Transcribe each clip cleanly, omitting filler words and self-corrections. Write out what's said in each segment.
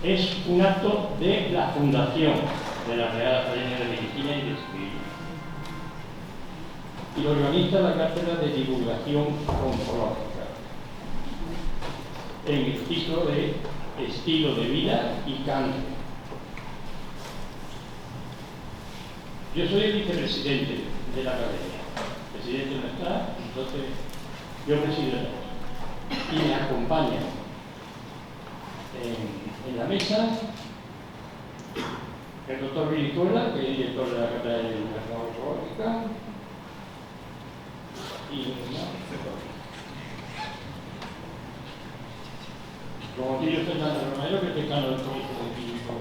es un acto de la fundación de la Real Academia de Medicina y de Sevilla. Y lo organiza la Cátedra de Divulgación Oncológica, en el ciclo de Estilo de Vida y Cáncer. Yo soy el vicepresidente de la Academia. El presidente no está, entonces yo presido y me acompaña en la mesa el doctor Virizuela, que es director de la Cátedra de Divulgación Oncológica, y como tío Fernando Romero, que es decano del Colegio Científico,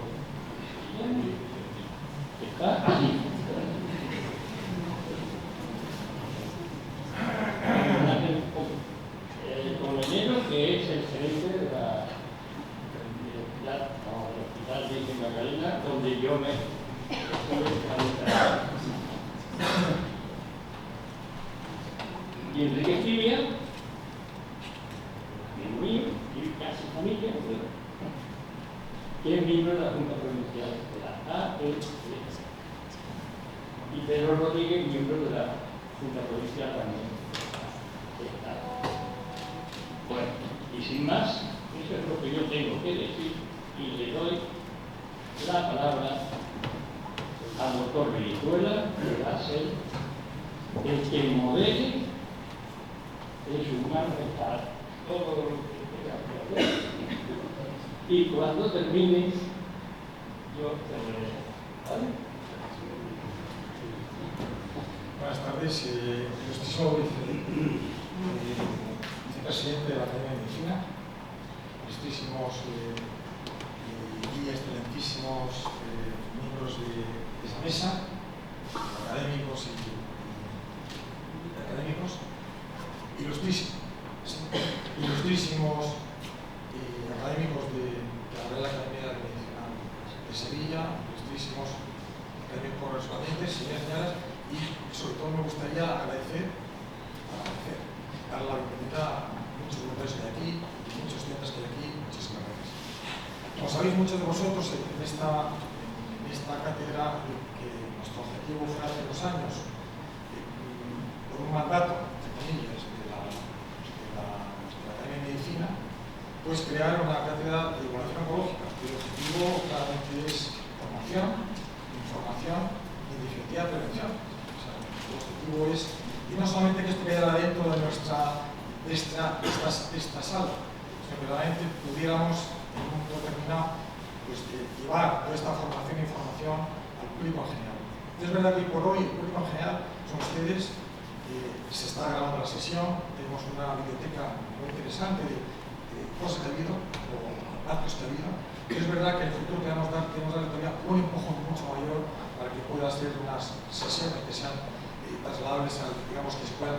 que está aquí. El compañero que es el gerente del Hospital Virgen Magdalena, donde yo me estuve. Y Enrique Esquivia, amigo mío, y casi familia, que es miembro de la Junta Provincial de la AEC. Y Pedro Rodríguez, miembro de la Junta Provincial también. Bueno, y sin más, eso es lo que yo tengo que decir, y le doy la palabra al doctor Virizuela, que va a ser el que modele en su mano está todo lo que tenga que hacer. Y cuando termine, yo terminaré. ¿Vale? Buenas tardes, ilustrísimo vicepresidente de la Academia de Medicina, ilustrísimos y excelentísimos miembros de esa mesa, académicos y académicos, ilustrísimos académicos de la Real Academia de Medicina de Sevilla, ilustrísimos académicos correspondientes, señoras, y sobre todo me gustaría agradecer, dar la bienvenida a muchos voluntarios que hay aquí, muchos estudiantes que hay aquí, muchas gracias. Como sabéis muchos de vosotros, en esta cátedra, que nuestro objetivo fue hace 2 años, por un mandato, entre comillas, de la Academia de Medicina, pues crear una cátedra de divulgación oncológica, cuyo objetivo claramente es formación, información y, en definitiva, prevención. O sea, el objetivo es, y no solamente que estuviera dentro de esta sala, sino que realmente pudiéramos, en un momento determinado, pues, llevar toda esta formación e información al público en general. Es verdad que por hoy el público en general son ustedes, se está grabando la sesión, tenemos una biblioteca muy interesante de cosas que ha habido, o actos que ha habido, pero es verdad que en el futuro queremos darle todavía un empujón mucho mayor para que pueda ser unas sesiones que sean trasladables, digamos, que se puedan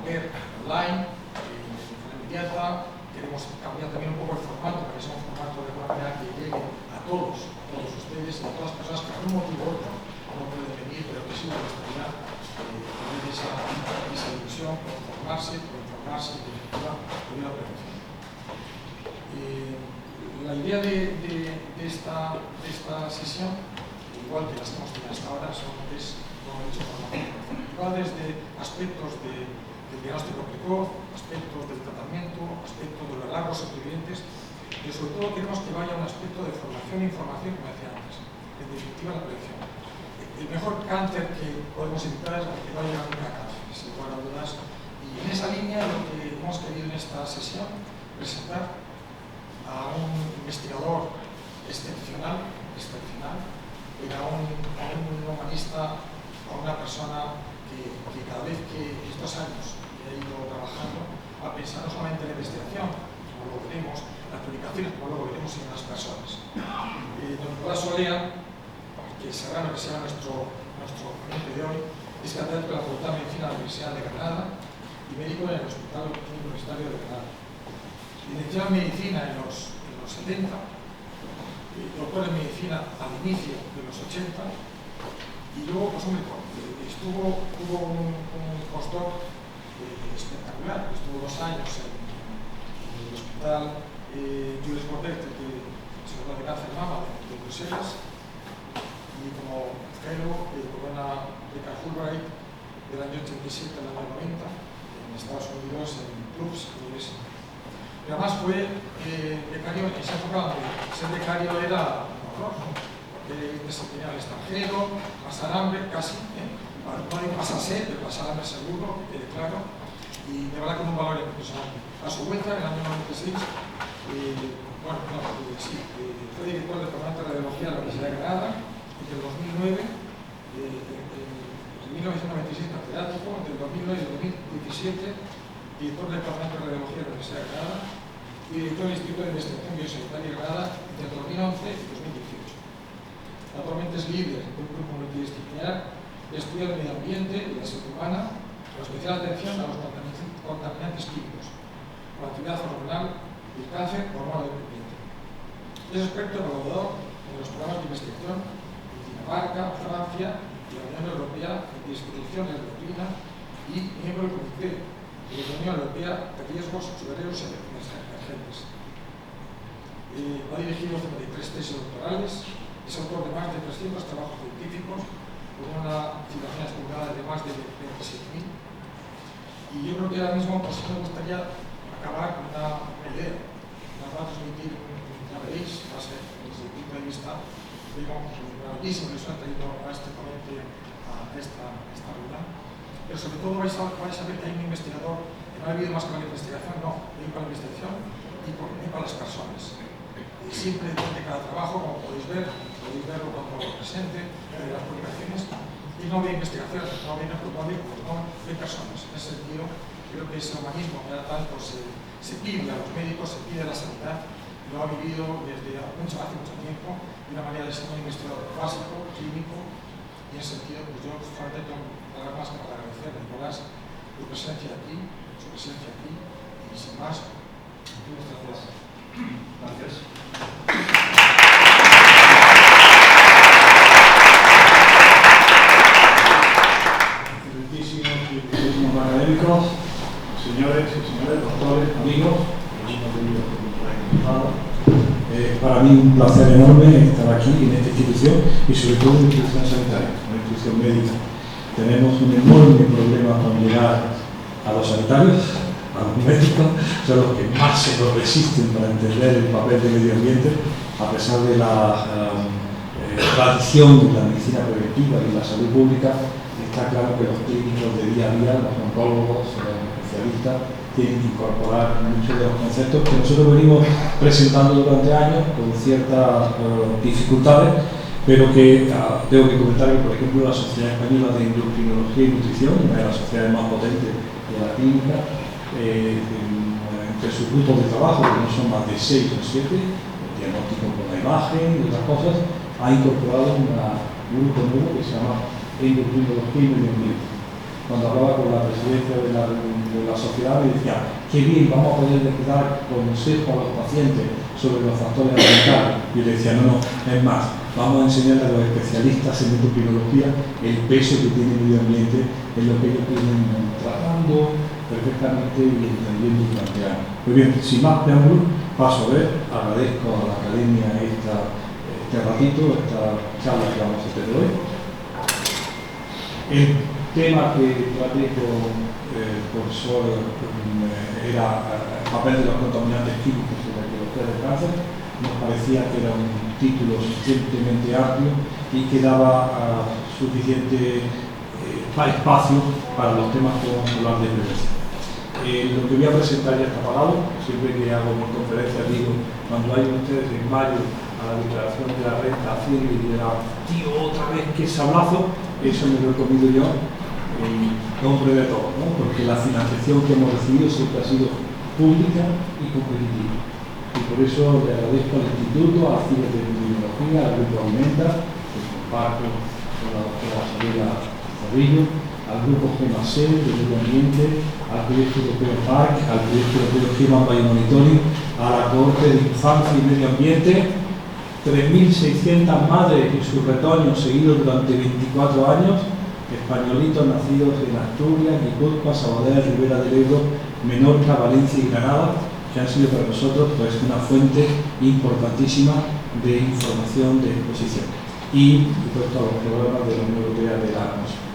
ver online, de forma inmediata. Queremos cambiar también un poco el formato, para que sea un formato de alguna manera que llegue a todos ustedes y a todas las personas que por un motivo u otro no pueden venir, pero que sí les gustaría tener esa ilusión por informarse, y en definitiva, por la prevención. La idea de esta sesión, igual que las que hemos tenido hasta ahora, es, como he dicho, va desde aspectos del diagnóstico precoz, aspectos del tratamiento, aspectos de los largos supervivientes, y sobre todo queremos que vaya un aspecto de formación e información, como decía antes, en definitiva la prevención. El mejor cáncer que podemos evitar es el que no haya nunca cáncer, sin lugar a dudas, y en esa línea lo que hemos querido en esta sesión presentar a un investigador excepcional, era un humanista, a una persona que cada vez que estos años que ha ido trabajando ha pensado no solamente en la investigación, como lo veremos, las publicaciones, como luego veremos en las personas. Don Nicolás Olea, que será nuestro ponente de hoy, es catedrático de la Facultad de Medicina de la Universidad de Granada y médico en el Hospital Universitario de Granada. Licenciado en Medicina en los 70, doctor en Medicina al inicio de los 80, y luego, pues tuvo un postdoc espectacular, estuvo 2 años en el Hospital Jules Bordet de Hospital de Cáncer de Mama de Bruselas, y como fellow con una beca Fulbright del año 87 al año 90 en Estados Unidos, en Clubs University. Y además fue becario en esa época donde ser becario era un horror, ¿no? Porque se tenía al extranjero, pasar hambre, casi, no hay pasar sed, pero pasar hambre seguro, que quede claro, y de verdad con un valor impresionante. A su vuelta, en el año 96, fue director del Departamento de Radiología de la Universidad de Granada, entre el 2009, en 1996 catedrático, entre el 2009 y el 2017, director del Departamento de Radiología de la Universidad de Granada y director del Instituto de Investigación Biosanitaria de Granada entre el 2011 y 2018. Actualmente es líder de un grupo multidisciplinar de estudio del medio ambiente y la salud humana, con especial atención a los contaminantes químicos, con actividad hormonal y el cáncer hormonal del ambiente. Es experto evaluador en los programas de investigación en Dinamarca, Francia y la Unión Europea en distribución de doctrina y miembro del Comité de la Unión Europea de Riesgos Subereros Emergentes. Ha dirigido 53 tesis doctorales, es autor de más de 300 trabajos científicos con una citación publicada de más de 27.000. Y yo creo que ahora mismo pues, me gustaría acabar con una idea. Nos va a transmitir, ya veréis, va a ser desde el punto de vista, digamos, grandísimo que os ha traído a este ponente a esta reunión. Pero sobre todo vais a ver que hay un investigador que no ha habido más que la investigación, no, hay para la investigación y para las personas. Y siempre depende de cada trabajo, como podéis verlo cuando lo presente, de las publicaciones, y no de investigación, no de personas. En ese sentido, creo que ese humanismo que ahora tanto se pide a los médicos, se pide a la sanidad, lo ha vivido desde hace mucho tiempo, de una manera de ser un investigador básico, clínico, y en ese sentido, pues yo solamente tengo nada más que para agradecer a Nicolás su presencia aquí, y sin más, muchas gracias. Gracias. Excelentísimos académicos, señores y señores, doctores, amigos, para mí un placer enorme estar aquí en esta institución y sobre todo en la institución sanitaria, una institución médica. Tenemos un enorme problema con llegar a los sanitarios, a los médicos, son los que más se nos resisten para entender el papel del medio ambiente, a pesar de la tradición de la medicina preventiva y la salud pública. Está claro que los clínicos de día a día, los oncólogos, los especialistas, tienen que incorporar muchos de los conceptos que nosotros venimos presentando durante años con ciertas dificultades, pero que tengo que comentar que, por ejemplo, la Sociedad Española de Endocrinología y Nutrición, una de las sociedades más potentes de la clínica, entre sus grupos de trabajo, que no son más de 6 o 7, diagnóstico con la imagen y otras cosas, ha incorporado un grupo nuevo que se llama Endocrinología y Medio Ambiente. Cuando hablaba con la presidencia de la sociedad, me decía, qué bien, vamos a poder dar consejos a los pacientes sobre los factores ambientales. Yo le decía, no, es más, vamos a enseñar a los especialistas en endocrinología el peso que tiene el medio ambiente en lo que ellos vienen tratando perfectamente y entendiendo durante años. Muy bien, sin más preámbulos, paso a ver, agradezco a la academia este ratito, esta charla que vamos a tener hoy. El tema que traté con el profesor era el papel de los contaminantes químicos en la etiología del cáncer. Nos parecía que era un título suficientemente amplio y que daba suficiente espacio para los temas que vamos a hablar de prevención. Lo que voy a presentar ya está parado. Siempre que hago mi conferencia digo, cuando vayan ustedes en mayo a la declaración de la renta firme y dirán, tío, otra vez que sablazo, eso me lo he comido yo en nombre de todos, ¿no? Porque la financiación que hemos recibido siempre ha sido pública y competitiva. Y por eso le agradezco al Instituto, a la Ciencia de Epidemiología, al Grupo Alimenta, que comparto con la doctora Sabela Zorrillo, al Grupo GEMASEL de Medio Ambiente, al Proyecto Europeo PARC, al Proyecto Europeo Human Biomonitoring, a la Cohorte de Infancia y Medio Ambiente, 3.600 madres y sus retoños seguidos durante 24 años, españolitos nacidos en Asturias, Guipúzcoa, Sabadell, Ribera del Ebro, Menorca, Valencia y Granada, que han sido para nosotros pues, una fuente importantísima de información de exposición y, por supuesto, a los programas de la Unión Europea de la atmósfera.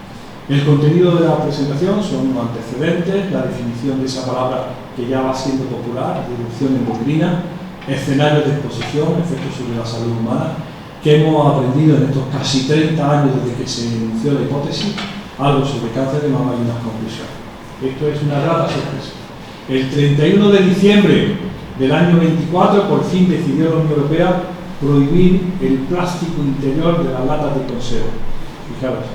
El contenido de la presentación son los antecedentes, la definición de esa palabra que ya va siendo popular, disrupción endocrina, escenarios de exposición, efectos sobre la salud humana, que hemos aprendido en estos casi 30 años desde que se enunció la hipótesis, algo sobre cáncer de mama y unas conclusiones. Esto es una grata sorpresa. El 31 de diciembre del año 24, por fin decidió la Unión Europea prohibir el plástico interior de las latas de conserva. Fijaros,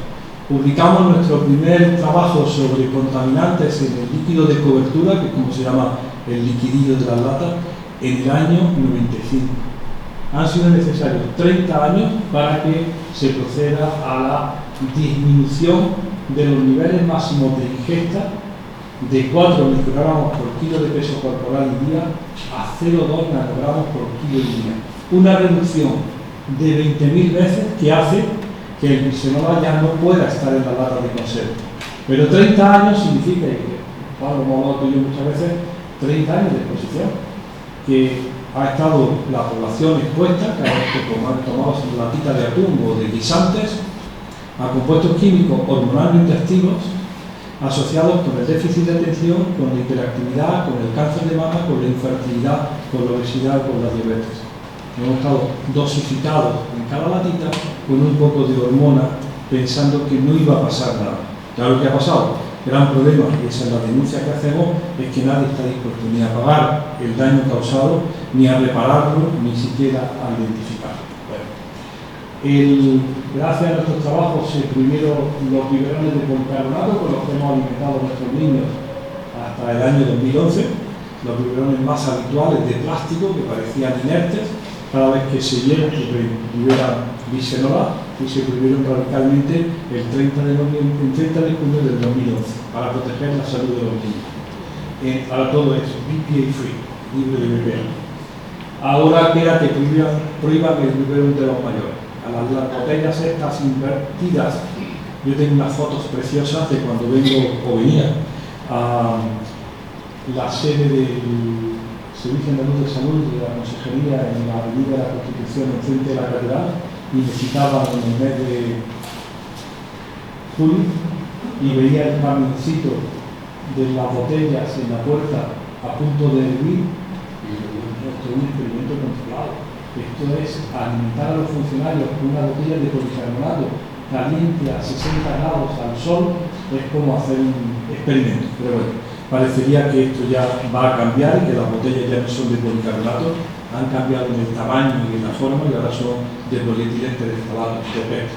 publicamos nuestro primer trabajo sobre contaminantes en el líquido de cobertura, que es como se llama el liquidillo de las latas, en el año 95. Han sido necesarios 30 años para que se proceda a la disminución de los niveles máximos de ingesta de 4 microgramos por kilo de peso corporal y día a 0,2 nanogramos por kilo y día. Una reducción de 20.000 veces que hace que el bisfenol A ya no pueda estar en la lata de conserva. Pero 30 años significa, y Pablo hemos hablado tú y yo muchas veces, 30 años de exposición, que ha estado la población expuesta, cada vez que tomamos latita de atún o de guisantes, a compuestos químicos hormonal-intestinos asociados con el déficit de atención, con la hiperactividad, con el cáncer de mama, con la infertilidad, con la obesidad, con la diabetes. Hemos estado dosificados en cada latita con un poco de hormona, pensando que no iba a pasar nada. Claro que ha pasado. Gran problema, y esa es la denuncia que hacemos, es que nadie está dispuesto ni a pagar el daño causado, ni a repararlo, ni siquiera a identificarlo. Gracias a nuestros trabajos se prohibieron los biberones de policarbonato con los que hemos alimentado a nuestros niños hasta el año 2011, los biberones más habituales de plástico que parecían inertes, cada vez que se liberan bisfenol A, y se prohibieron radicalmente el 30 de junio del 2011 para proteger la salud de los niños. Para todo eso, BPA free, libre de BPA. Ahora queda que prohíban el biberón de los mayores. A las botellas estas invertidas, yo tengo unas fotos preciosas de cuando vengo o venía a la sede del Servicio Andaluz de Salud de la Consejería en la Avenida de la Constitución, enfrente de la Catedral, y me citaban en el mes de julio y veía el camioncito de las botellas en la puerta a punto de hervir, y digo, esto es un experimento controlado. Esto es alimentar a los funcionarios con una botella de policarbonato caliente a 60 grados al sol, es como hacer un experimento. Pero bueno, parecería que esto ya va a cambiar y que las botellas ya no son de policarbonato, han cambiado en el tamaño y en la forma y ahora son de polietileno tereftalado, de PET.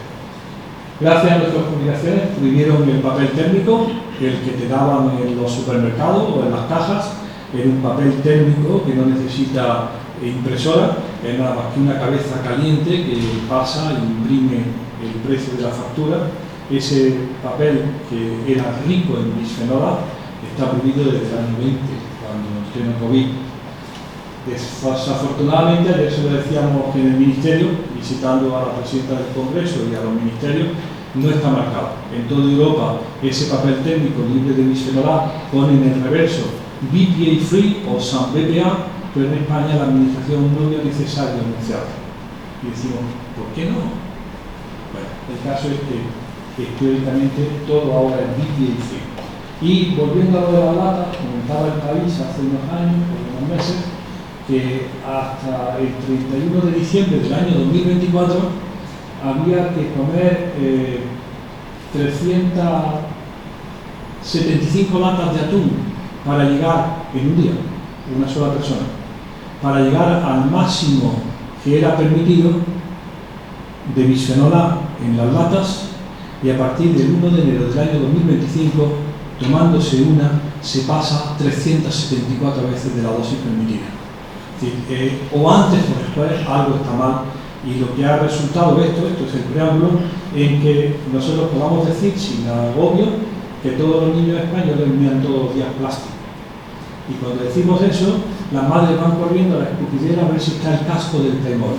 Gracias a nuestras publicaciones prohibieron el papel térmico, el que te daban en los supermercados o en las cajas, en un papel térmico que no necesita impresora, es nada más que una cabeza caliente que pasa e imprime el precio de la factura. Ese papel que era rico en bisfenol A está prohibido desde el año 20, cuando en pleno COVID. Desafortunadamente, ayer se lo decíamos que en el Ministerio, visitando a la presidenta del Congreso y a los ministerios, no está marcado. En toda Europa, ese papel técnico libre de bisfenol A pone en el reverso BPA free o sans BPA, pero en España la administración no vio necesario anunciarlo. Y decimos, ¿por qué no? Bueno, el caso es que históricamente todo ahora es BPA free. Y volviendo a lo de la lata, comentaba el país hace unos años, unos meses, que hasta el 31 de diciembre del año 2024 había que comer 375 latas de atún para llegar en un día, una sola persona, para llegar al máximo que era permitido de bisfenol A en las latas, y a partir del 1 de enero del año 2025, tomándose una, se pasa 374 veces de la dosis permitida. Es decir, o antes o después algo está mal, y lo que ha resultado esto es el preámbulo, en que nosotros podamos decir sin agobio que todos los niños españoles miran todos los días plástico. Y cuando decimos eso, las madres van corriendo a la escupidera a ver si está el casco del temor.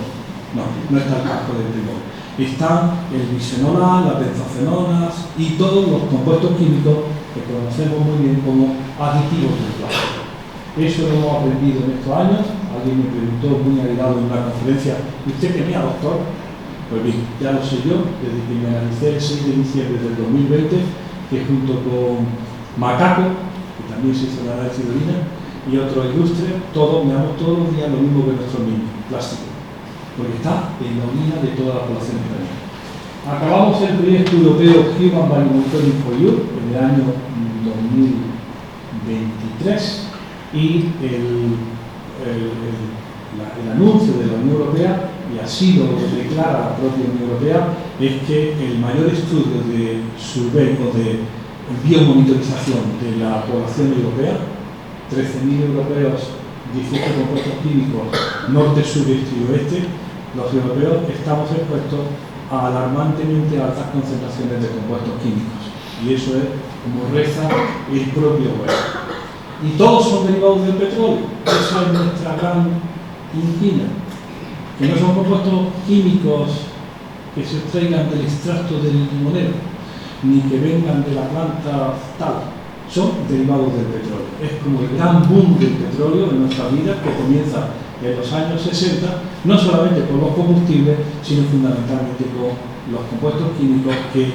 No, no está el casco del temor. Están el bisfenol A, las benzofenonas y todos los compuestos químicos que conocemos muy bien como aditivos del plástico. Eso lo hemos aprendido en estos años, a alguien me preguntó muy agregado en una conferencia, ¿y usted tenía doctor? Pues bien, ya lo sé yo, desde que me analicé el 6 de diciembre del 2020, que junto con Macaco, que también se hizo el análisis de orina, y otro ilustre, todos miramos todos los días lo mismo que nuestros niños, plástico, porque está en la orina de toda la población española. Acabamos el proyecto europeo Human Value Monitoring for You en el año 2023 y el anuncio de la Unión Europea, y así lo declara la propia Unión Europea, es que el mayor estudio de survey o de biomonitorización de la población europea, 13.000 europeos, 18 compuestos químicos, norte, sur, este y oeste, los europeos estamos expuestos a alarmantemente altas concentraciones de compuestos químicos. Y eso es como reza el propio web. Y todos son derivados del petróleo. Esa es nuestra gran inquina. Que no son compuestos químicos que se extraigan del extracto del limonero, ni que vengan de la planta tal. Son derivados del petróleo. Es como el gran boom del petróleo en nuestra vida, que comienza en los años 60, no solamente por los combustibles, sino fundamentalmente con los compuestos químicos que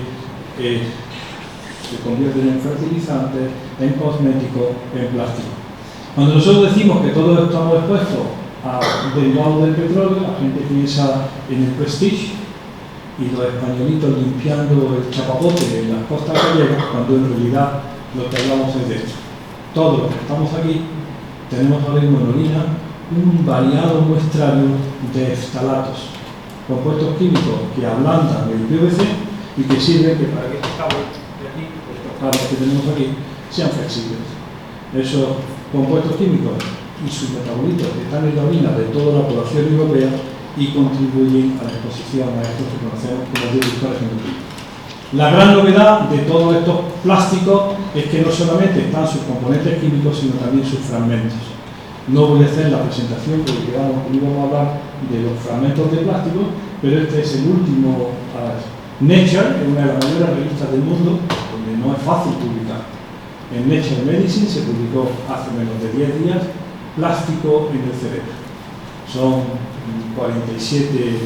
se convierten en fertilizantes, en cosméticos, en plástico. Cuando nosotros decimos que todos estamos expuestos a derivados del petróleo, la gente piensa en el Prestige y los españolitos limpiando el chapapote en las costas gallegas, cuando en realidad lo que hablamos es de esto. Todos los que estamos aquí tenemos ahora mismo en orina un variado muestrario de ftalatos, compuestos químicos que ablandan el PVC y que sirven que para que estos cables de aquí, estos cables que tenemos aquí, sean flexibles. Esos compuestos químicos y sus metabolitos que están en la orina de toda la población europea y contribuyen a la exposición a estos que conocemos como disruptores endocrinos. La gran novedad de todos estos plásticos es que no solamente están sus componentes químicos, sino también sus fragmentos. No voy a hacer la presentación porque íbamos a hablar de los fragmentos de plástico, pero este es el último. Nature es una de las mayores revistas del mundo, donde no es fácil publicar. En Nature Medicine se publicó hace menos de 10 días plástico en el cerebro. Son 47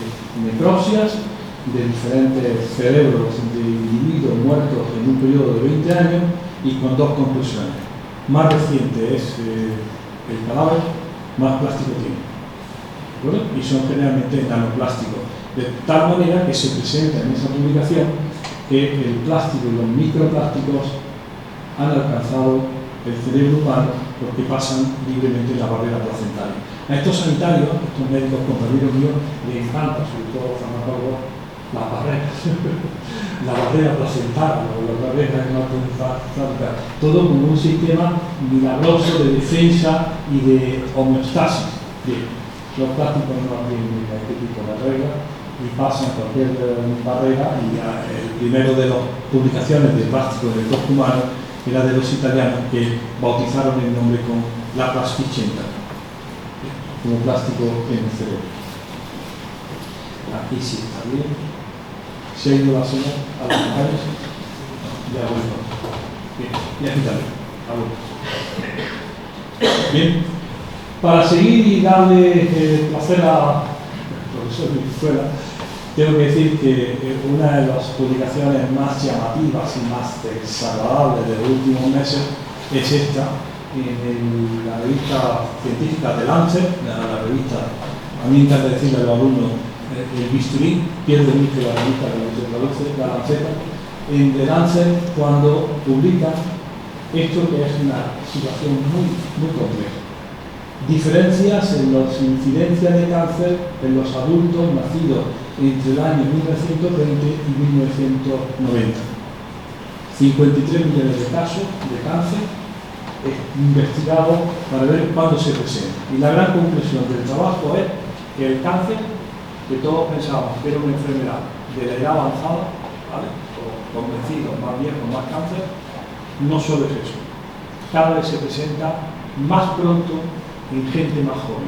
necropsias de diferentes cerebros de individuos muertos en un periodo de 20 años y con dos conclusiones. Más reciente es el cadáver, más plástico tiene. ¿Vale? Y son generalmente nanoplásticos. De tal manera que se presenta en esa publicación que el plástico y los microplásticos han alcanzado el cerebro humano porque pasan libremente la barrera placentaria. A estos sanitarios, a estos médicos compañeros míos, les encanta, sobre todo los farmacólogos, las barreras, la barrera placentaria, la barrera hematolítica, todo como un sistema milagroso de defensa y de homeostasis. Bien, los plásticos no tienen este tipo de reglas y pasan cualquier barrera, y el primero de las publicaciones de plástico del cuerpo humano era de los italianos que bautizaron el nombre con la plasticenta, como plástico en el cerebro. Aquí sí está bien. Se ha ido la señal a los lugares. Ya vuelvo. Bien, y aquí también. Bien, para seguir y darle placer al profesor Venezuela, tengo que decir que una de las publicaciones más llamativas y más desagradables de los últimos meses es esta, en la revista científica de Lancet, la revista, a mí me encanta decirle a los alumnos, el bisturí, pierde mucho la revista que se traduce, la Lanceta, en The Lancet, cuando publica esto que es una situación muy compleja. Diferencias en las incidencias de cáncer en los adultos nacidos entre el año 1920 y 1990. 53 millones de casos de cáncer investigados para ver cuándo se presenta. Y la gran conclusión del trabajo es que el cáncer, que todos pensábamos que era una enfermedad de la edad avanzada, ¿vale?, o convencidos, más viejos, más cáncer, no solo es eso. Cada vez se presenta más pronto en gente más joven.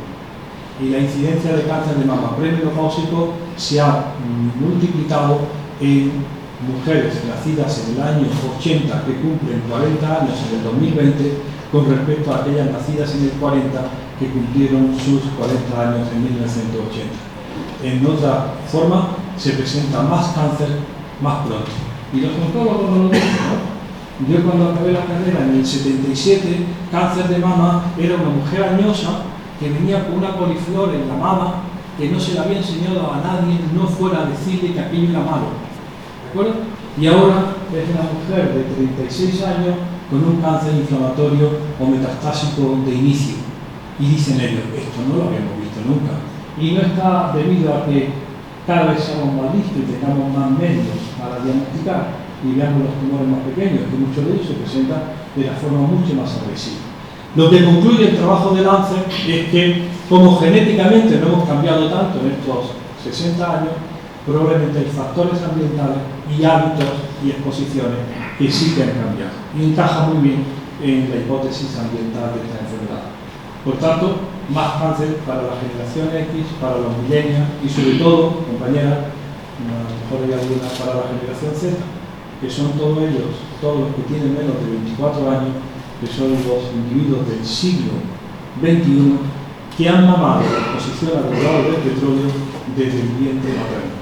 Y la incidencia de cáncer de mama premenopáusico se ha multiplicado en mujeres nacidas en el año 80 que cumplen 40 años en el 2020 con respecto a aquellas nacidas en el 40 que cumplieron sus 40 años en 1980. En otra forma, se presenta más cáncer más pronto. Y los oncólogos no lo dicen, ¿no? Yo cuando acabé la carrera en el 77, cáncer de mama era una mujer añosa que venía con una coliflor en la mama que no se le había enseñado a nadie, no fuera a decirle que aquello era malo. ¿De acuerdo? Y ahora es una mujer de 36 años con un cáncer inflamatorio o metastásico de inicio. Y dicen ellos, esto no lo habíamos visto nunca. Y no está debido a que cada vez seamos más listos y tengamos más medios para diagnosticar y veamos los tumores más pequeños, que muchos de ellos se presentan de la forma mucho más agresiva. Lo que concluye el trabajo de Lancer es que, como genéticamente no hemos cambiado tanto en estos 60 años, probablemente hay factores ambientales y hábitos y exposiciones que sí que han cambiado. Y encaja muy bien en la hipótesis ambiental de esta enfermedad. Por tanto, más cáncer para la generación X, para los millennials y sobre todo, compañeras, a lo mejor hay algunas para la generación Z, que son todos ellos, todos los que tienen menos de 24 años, que son los individuos del siglo XXI que han mamado la exposición al derivado del petróleo desde el vientre materno.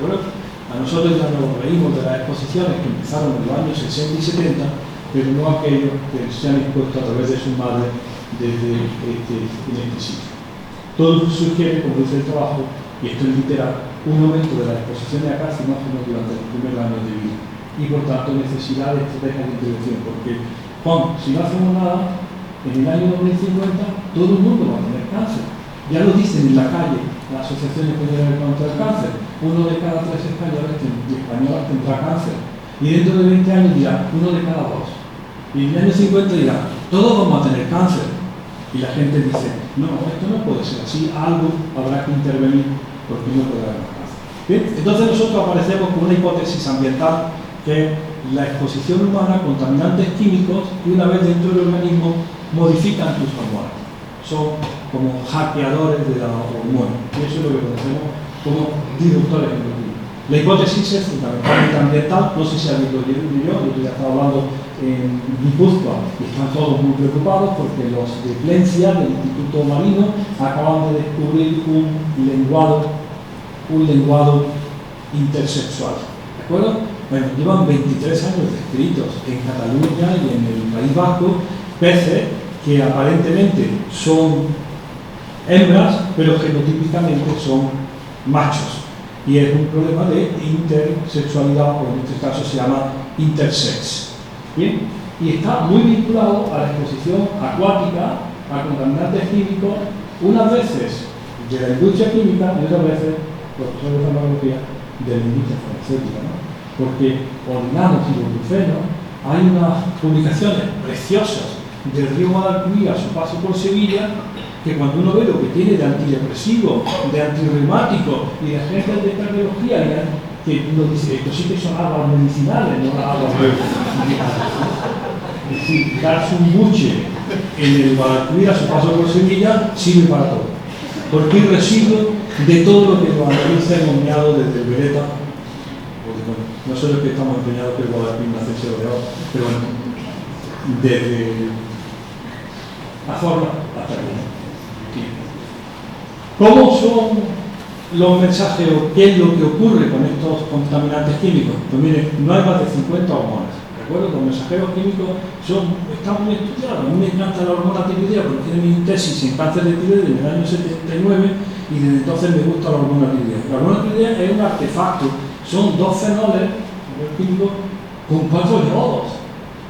Bueno, a nosotros ya nos reímos de las exposiciones que empezaron en los años 60 y 70, pero no aquellos que se han expuesto a través de sus madres desde este sitio. Todo sugiere, como dice el trabajo, y esto es literal, un aumento de la exposición a carcinógenos durante los primeros años de vida y por tanto necesidad de estrategias de intervención, porque Juan, si no hacemos nada, en el año 2050 todo el mundo va a tener cáncer. Ya lo dicen en la calle las asociaciones españolas contra el cáncer, 1 de cada 3 españoles tendrá cáncer, y dentro de 20 años dirá 1 de cada 2, y en el año 50 dirá todos vamos a tener cáncer, y la gente dice no, esto no puede ser así, algo habrá que intervenir porque no puede haber más cáncer. Bien, entonces nosotros aparecemos con una hipótesis ambiental que es la exposición humana a contaminantes químicos que una vez dentro del organismo modifican tus hormonas. Son como hackeadores de la hormona. Y eso es lo que conocemos como disruptores endocrinos. La hipótesis es fundamentalmente ambiental. No sé si habéis oído yo ya estaba hablando en Guipúzcoa y están todos muy preocupados porque los de Plencia, del Instituto Marino, acaban de descubrir un lenguado intersexual. ¿De acuerdo? Bueno, llevan 23 años descritos en Cataluña y en el País Vasco, peces que aparentemente son hembras, pero genotípicamente son machos. Y es un problema de intersexualidad, o en este caso se llama intersex. ¿Bien? Y está muy vinculado a la exposición acuática, a contaminantes químicos, unas veces de la industria química y otras veces, profesores de farmacología, de la industria farmacéutica, ¿no? Porque orinamos ibuprofeno, hay unas publicaciones preciosas del río Guadalquivir a su paso por Sevilla, que cuando uno ve lo que tiene de antidepresivo, de antirreumático y de agentes de cardiología, que uno dice, esto sí que son aguas medicinales, no aguas medicinales. Es decir, darse un buche en el Guadalquivir a su paso por Sevilla sirve para todo, porque hay residuos de todo lo que los analistas hemos meado desde el Beretta. No solo es que estamos empeñados que el Guadalquivir nace CO2, pero bueno, desde la forma hasta aquí. ¿Cómo son los mensajes o qué es lo que ocurre con estos contaminantes químicos? Pues miren, no hay más de 50 hormonas. ¿Recuerdo? Los mensajeros químicos están muy estudiados. A mí me encanta la hormona tiroidea porque tiene mi tesis en cáncer de tiroides en el año 79 y desde entonces me gusta la hormona tiroidea. La hormona tiroidea es un artefacto. Son 2 fenoles químicos con 4 yodos.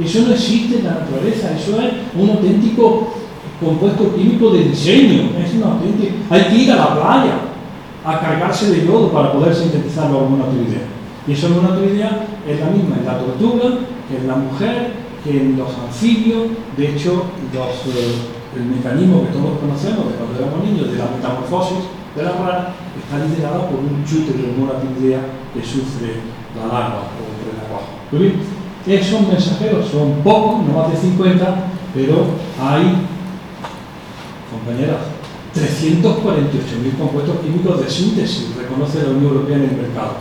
Eso no existe en la naturaleza, eso es un auténtico compuesto químico de diseño. Es un auténtico. Hay que ir a la playa a cargarse de yodo para poder sintetizar la hormona tiroidea. Y esa hormona tiroidea es la misma en la tortuga, que en la mujer, que en los anfibios. De hecho, el mecanismo que todos conocemos de cuando éramos niños, de la metamorfosis de la rana, está liderada por un chute de hormona tiroidea que sufre la larva o el aguajo. Pues bien, esos mensajeros son pocos, no más de 50, pero hay, compañeras, 348.000 compuestos químicos de síntesis, reconoce la Unión Europea en el mercado.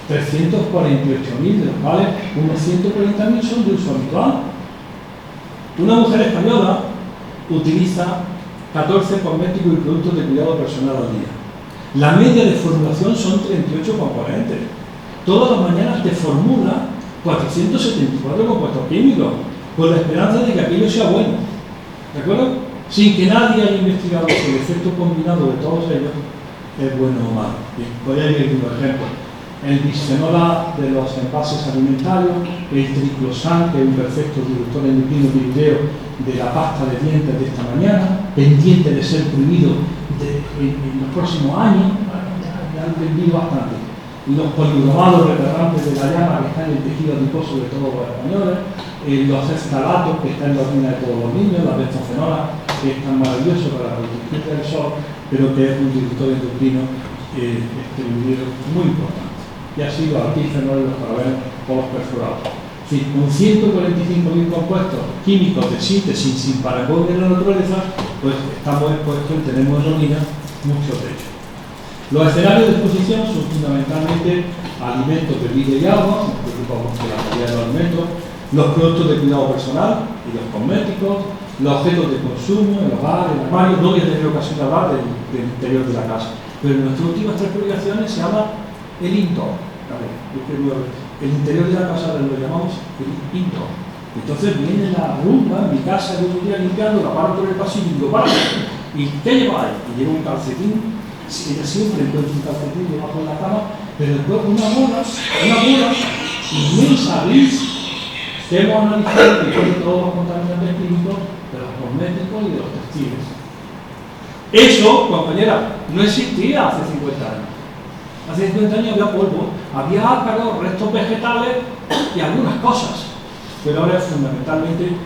348.000, de los cuales unos 140.000 son de uso habitual. Una mujer española utiliza 14 cosméticos y productos de cuidado personal al día. La media de formulación son 38 componentes. Todas las mañanas te formula 474 compuestos químicos, con la esperanza de que aquello sea bueno. ¿De acuerdo? Sin que nadie haya investigado si el efecto combinado de todos ellos es bueno o malo. Bien, voy a ir un ejemplo. El bisfenol A de los envases alimentarios, el triclosan, que es un perfecto reductor endocrino libreo de la pasta de dientes de esta mañana, pendiente de ser prohibido en los próximos años, ya han vendido bastante. Los polibromados retardantes de la llama que están en el tejido adiposo de todos los españoles, los estalatos que están en la orina de todos los niños, las benzofenolas, que es tan maravilloso para la protección del sol, pero que es un reductor endocrino muy importante. Y así los alquífenos, los parabenos o los perfurados. Es decir, con 145.000 compuestos químicos de síntesis sin parangón en la naturaleza, pues estamos expuestos y tenemos en orina muchos de ellos. Los escenarios de exposición son fundamentalmente alimentos, bebida y agua, nos preocupamos por la calidad de los alimentos, los productos de cuidado personal y los cosméticos, los objetos de consumo, el hogar, el armario. No voy a tener ocasión de hablar del interior de la casa, pero en nuestras últimas 3 publicaciones se llama el indoor. El interior de la casa lo llamamos el indoor. Entonces viene la rumba en mi casa, yo estoy limpiando, la paro por el pasillo y digo, para, ¿y qué lleva ahí? Y lleva un calcetín. Ella siempre encuentra un calcetín debajo de la cama, pero después una bola inmensa, gris, que hemos analizado que tiene todos los contaminantes químicos de los cosméticos y de los textiles. Eso, compañera, no existía hace 50 años. Hace 50 años había polvo, había ácaros, restos vegetales y algunas cosas, pero ahora es fundamentalmente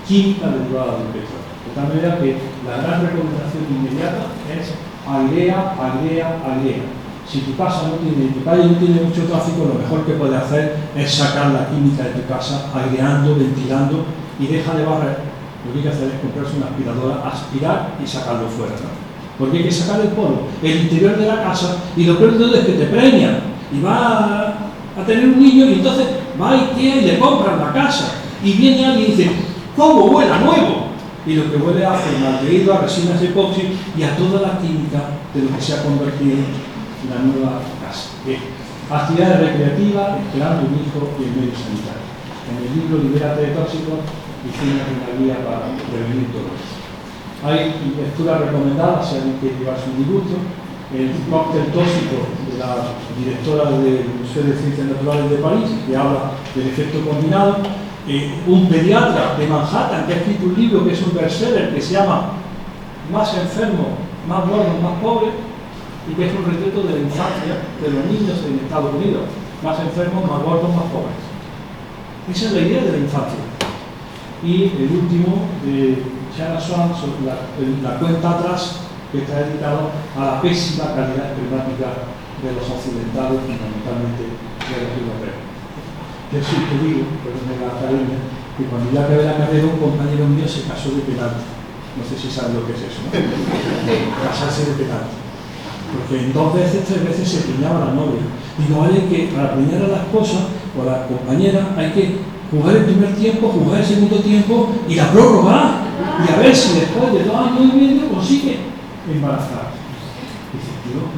química derivada del petróleo. De tal manera que la gran recomendación inmediata es airea. Si tu casa no tiene, tu calle no tiene mucho tráfico, lo mejor que puedes hacer es sacar la química de tu casa, aireando, ventilando, y deja de barrer. Lo que hay que hacer es comprarse una aspiradora, aspirar y sacarlo fuera, ¿no? Porque hay que sacar el polvo, el interior de la casa, y lo peor de todo es que te preñan y va a tener un niño, y entonces va a Ikea y le compran la casa, y viene alguien y dice, ¿cómo huele a nuevo? Y lo que huele a formaldehído, a resinas epoxi y a toda la química de lo que se ha convertido en la nueva casa. Bien. Actividades recreativas, esperando un hijo y el medio sanitario. En el libro Libérate de tóxicos hicimos una guía para prevenir todo esto. Hay lecturas recomendadas si alguien quiere llevarse un disgusto. El cóctel tóxico de la directora del Museo de Ciencias Naturales de París, que habla del efecto combinado. Un pediatra de Manhattan que ha escrito un libro que es un bestseller que se llama Más enfermos, más gordos, más pobres, y que es un retrato de la infancia de los niños en Estados Unidos. Más enfermos, más gordos, más pobres. Esa es la idea de la infancia. Y el último de Shanna Swan sobre la cuenta atrás, que está dedicado a la pésima calidad climática de los occidentales, fundamentalmente de los europeos. Yo sí te digo, pero en la academia, que cuando yo acabé la carrera, un compañero mío se casó de penalti. No sé si sabes lo que es eso, ¿no? Casarse de penalti. Porque en 2 veces, 3 veces se preñaba la novia. Digo, vale, que para preñar a la esposa o a la compañera hay que jugar el primer tiempo, jugar el segundo tiempo y la prórroga. Y a ver si después de 2 años y medio consigue embarazar. Dice, tío,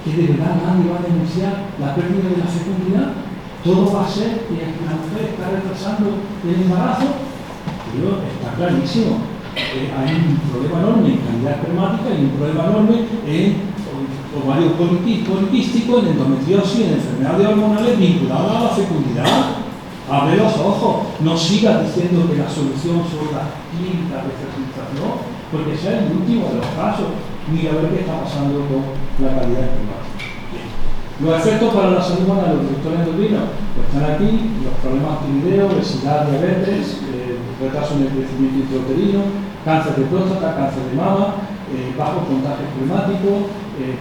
que de verdad nadie va a denunciar la pérdida de la fecundidad. Todo va a ser que la mujer está retrasando el embarazo. Pero está clarísimo. Hay un problema enorme en calidad espermática y un problema enorme en ovario poliquístico, en endometriosis, en enfermedades hormonales vinculadas a la fecundidad. Abre los ojos. No sigas diciendo que la solución son las clínicas de fertilización, porque ese es el último de los casos. Mira a ver qué está pasando con la calidad espermática. Los efectos para la salud humana de los reductores endocrinos pues están aquí: los problemas tiroideos, obesidad, diabetes, retraso en el crecimiento intrauterino, cáncer de próstata, cáncer de mama, bajo contagio climático,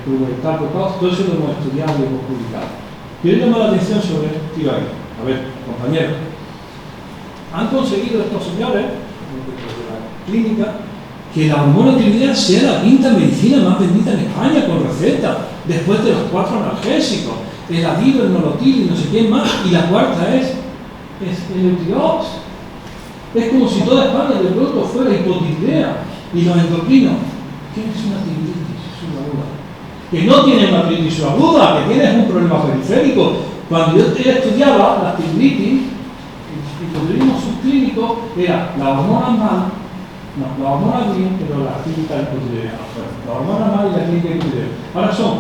pubertad precoz. Todo eso lo hemos estudiado y hemos publicado. Quiero llamar la atención sobre tiroides. A ver, compañeros, han conseguido estos señores de la clínica que la hormona tiroidea sea la 5ª medicina más vendida en España con receta, después de los 4 analgésicos, el Adido, el Nolotil y no sé quién más, y la 4ª es el Eutiox. Es como si toda España de pronto fuera hipotiroidea, y los endocrinos tienes una tendinitis subaguda. Que no tienes una tendinitis subaguda, que tienes un problema periférico. Cuando yo estudiaba la tendinitis, el hipotiroidismo subclínico era la hormona mal, no, la hormona bien, pero la clínica hipotiroidea. La hormona mal y la clínica hipotiroidea. Ahora son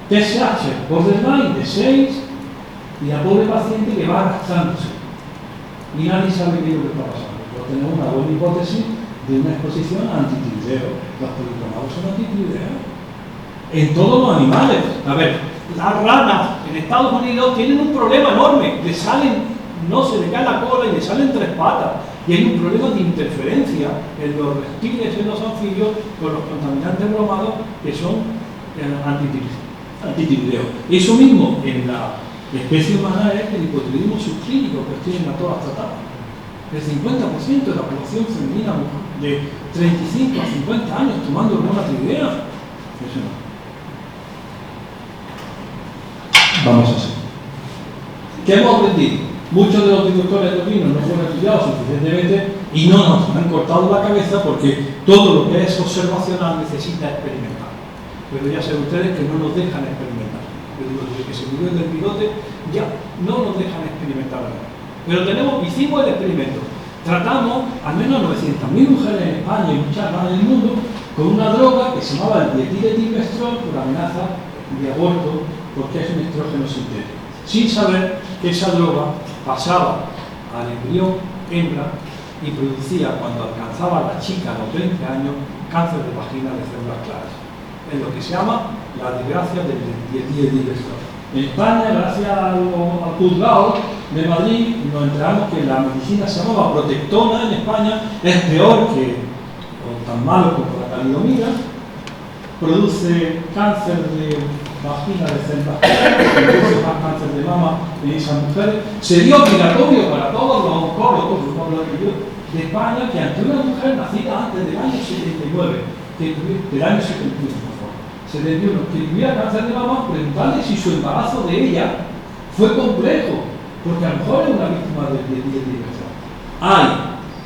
TSH borderline de 6 y la pobre paciente que va arrastrándose. Y nadie sabe qué es lo que está pasando. Pero tenemos una buena hipótesis de una exposición a antitiroideos. Los policromados son antitiroideos. En todos los animales. A ver, las ranas en Estados Unidos tienen un problema enorme. Le salen, no se le cae la cola y le salen 3 patas. Y hay un problema de interferencia en los reptiles, en los anfibios, con los contaminantes bromados que son antitiroideos. Eso mismo en la especie humana es el hipotiroidismo subclínico que tienen a todas tratadas. El 50% de la población femenina de 35 a 50 años tomando hormona tiroidea. Eso no. Vamos a hacer. ¿Qué hemos aprendido? Muchos de los directores de ovinos no fueron estudiados suficientemente y no nos han cortado la cabeza porque todo lo que es observacional necesita experimentar. Pero ya saben ustedes que no nos dejan experimentar. Yo digo, desde que se murió del bigote, ya no nos dejan experimentar nada. Pero hicimos el experimento. Tratamos al menos 900.000 mujeres en España y muchas más en el mundo con una droga que se llamaba el dietiletimestrol por amenaza de aborto porque es un estrógeno sintético. Sin saber que esa droga pasaba al embrión hembra y producía, cuando alcanzaba la chica a los 20 años, cáncer de vagina de células claras. Es lo que se llama la desgracia del dietiletimestrol. En España, gracias al juzgado de Madrid, nos enteramos que la medicina se llamaba protectona en España, es peor que, o tan malo como la talidomida, produce cáncer de vagina de células claras, produce más cáncer de mama en esas mujeres. Sería obligatorio para todos los oncólogos de España que ante una mujer nacida antes del año 79, del año 71, se le dio que tuviera cáncer de mama, preguntarle si su embarazo de ella fue complejo, porque a lo mejor es una víctima de dietiletimestrol. Hay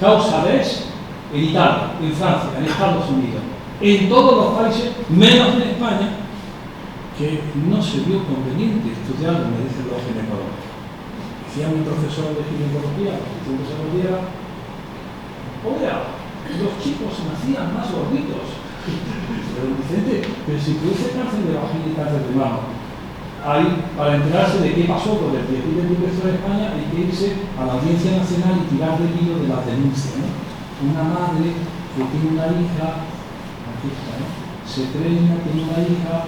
causales en Italia, en Francia, en Estados Unidos, en todos los países, menos en España, que no se vio conveniente estudiar, me dicen los ginecólogos. Decía mi profesor de ginecología, que se lo diera, oiga, los chicos nacían más gorditos. Pero Vicente, pero si produce cáncer de vagina y cáncer de mama, ahí, para enterarse de qué pasó con el dietiletimestrol en España, hay que irse a la Audiencia Nacional y tirar del hilo de las denuncias, ¿no? Una madre que tiene una hija, aquí está, ¿no? Se preña, tiene una hija,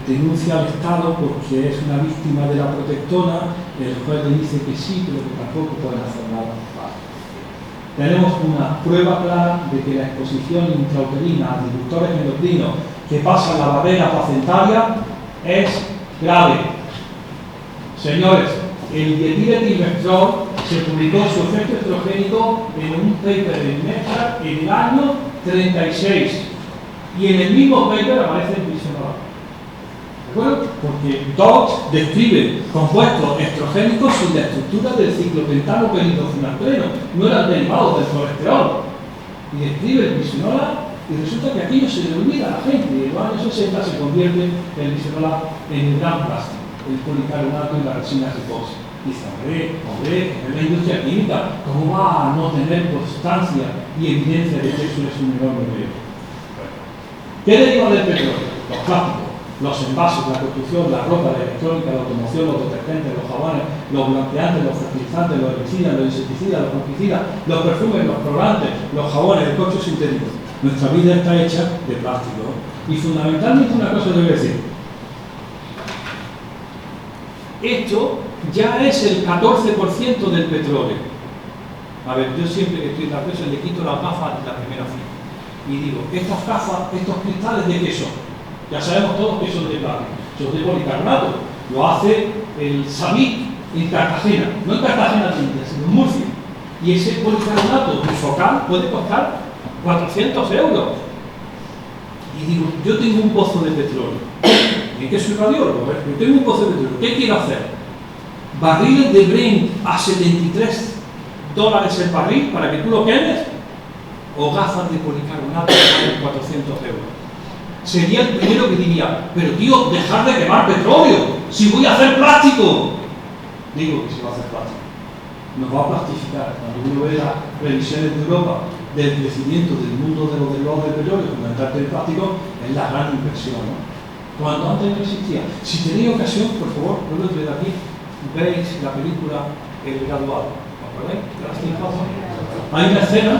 denuncia al Estado porque es una víctima de la protectona, el juez le dice que sí, pero que tampoco pueden hacer nada. Tenemos una prueba clara de que la exposición intrauterina a disruptores endocrinos que pasan la barrera placentaria es grave. Señores, el dietiletimestrol se publicó su efecto estrogénico en un paper en Nature en el año 36 y en el mismo paper aparece el bisfenol. ¿De acuerdo? Porque Dodds describe compuestos estrogénicos sin la estructura del ciclopentano peridofenastreno, no eran derivados del colesterol. Y describe el bisfenol A, y resulta que aquello se le olvida a la gente, y en los años 60 se convierte el bisfenol A en el gran plástico, el policarbonato y la resina epoxi. Dice, hombre, es la industria química, ¿cómo va a no tener constancia y evidencia de que eso es un enorme riesgo? ¿Qué deriva del petróleo? Los plásticos. Los envases, la construcción, la ropa, la electrónica, la automoción, los detergentes, los jabones, los blanqueantes, los fertilizantes, los herbicidas, los insecticidas, los fungicidas, los perfumes, los colorantes, los jabones, el coche sintético. Nuestra vida está hecha de plástico. Y fundamentalmente una cosa debo decir. Esto ya es el 14% del petróleo. A ver, yo siempre que estoy en la presa le quito las gafas de la primera fila. Y digo, estas gafas, estos cristales, ¿de qué son? Ya sabemos todos que son de plástico, son de policarbonato. Lo hace el SABIC en Cartagena, no en Cartagena, sino en Murcia. Y ese policarbonato bifocal puede costar 400 euros. Y digo, yo tengo un pozo de petróleo. ¿En qué soy radiólogo? Yo tengo un pozo de petróleo. ¿Qué quiero hacer? Barriles de Brent a $73 el barril para que tú lo quemes. o gafas de policarbonato que valen 400 euros. Sería el primero que diría, pero tío, dejar de quemar petróleo, si voy a hacer plástico. Digo que se va a hacer plástico. Nos va a plastificar. Cuando uno ve las previsiones de Europa del crecimiento del mundo de los derivados del petróleo, fundamentalmente del plástico, es la gran inversión, ¿no? Cuando antes no existía. Si tenéis ocasión, por favor, no lo de aquí, veis la película El Graduado. ¿Os acordáis? Hay una escena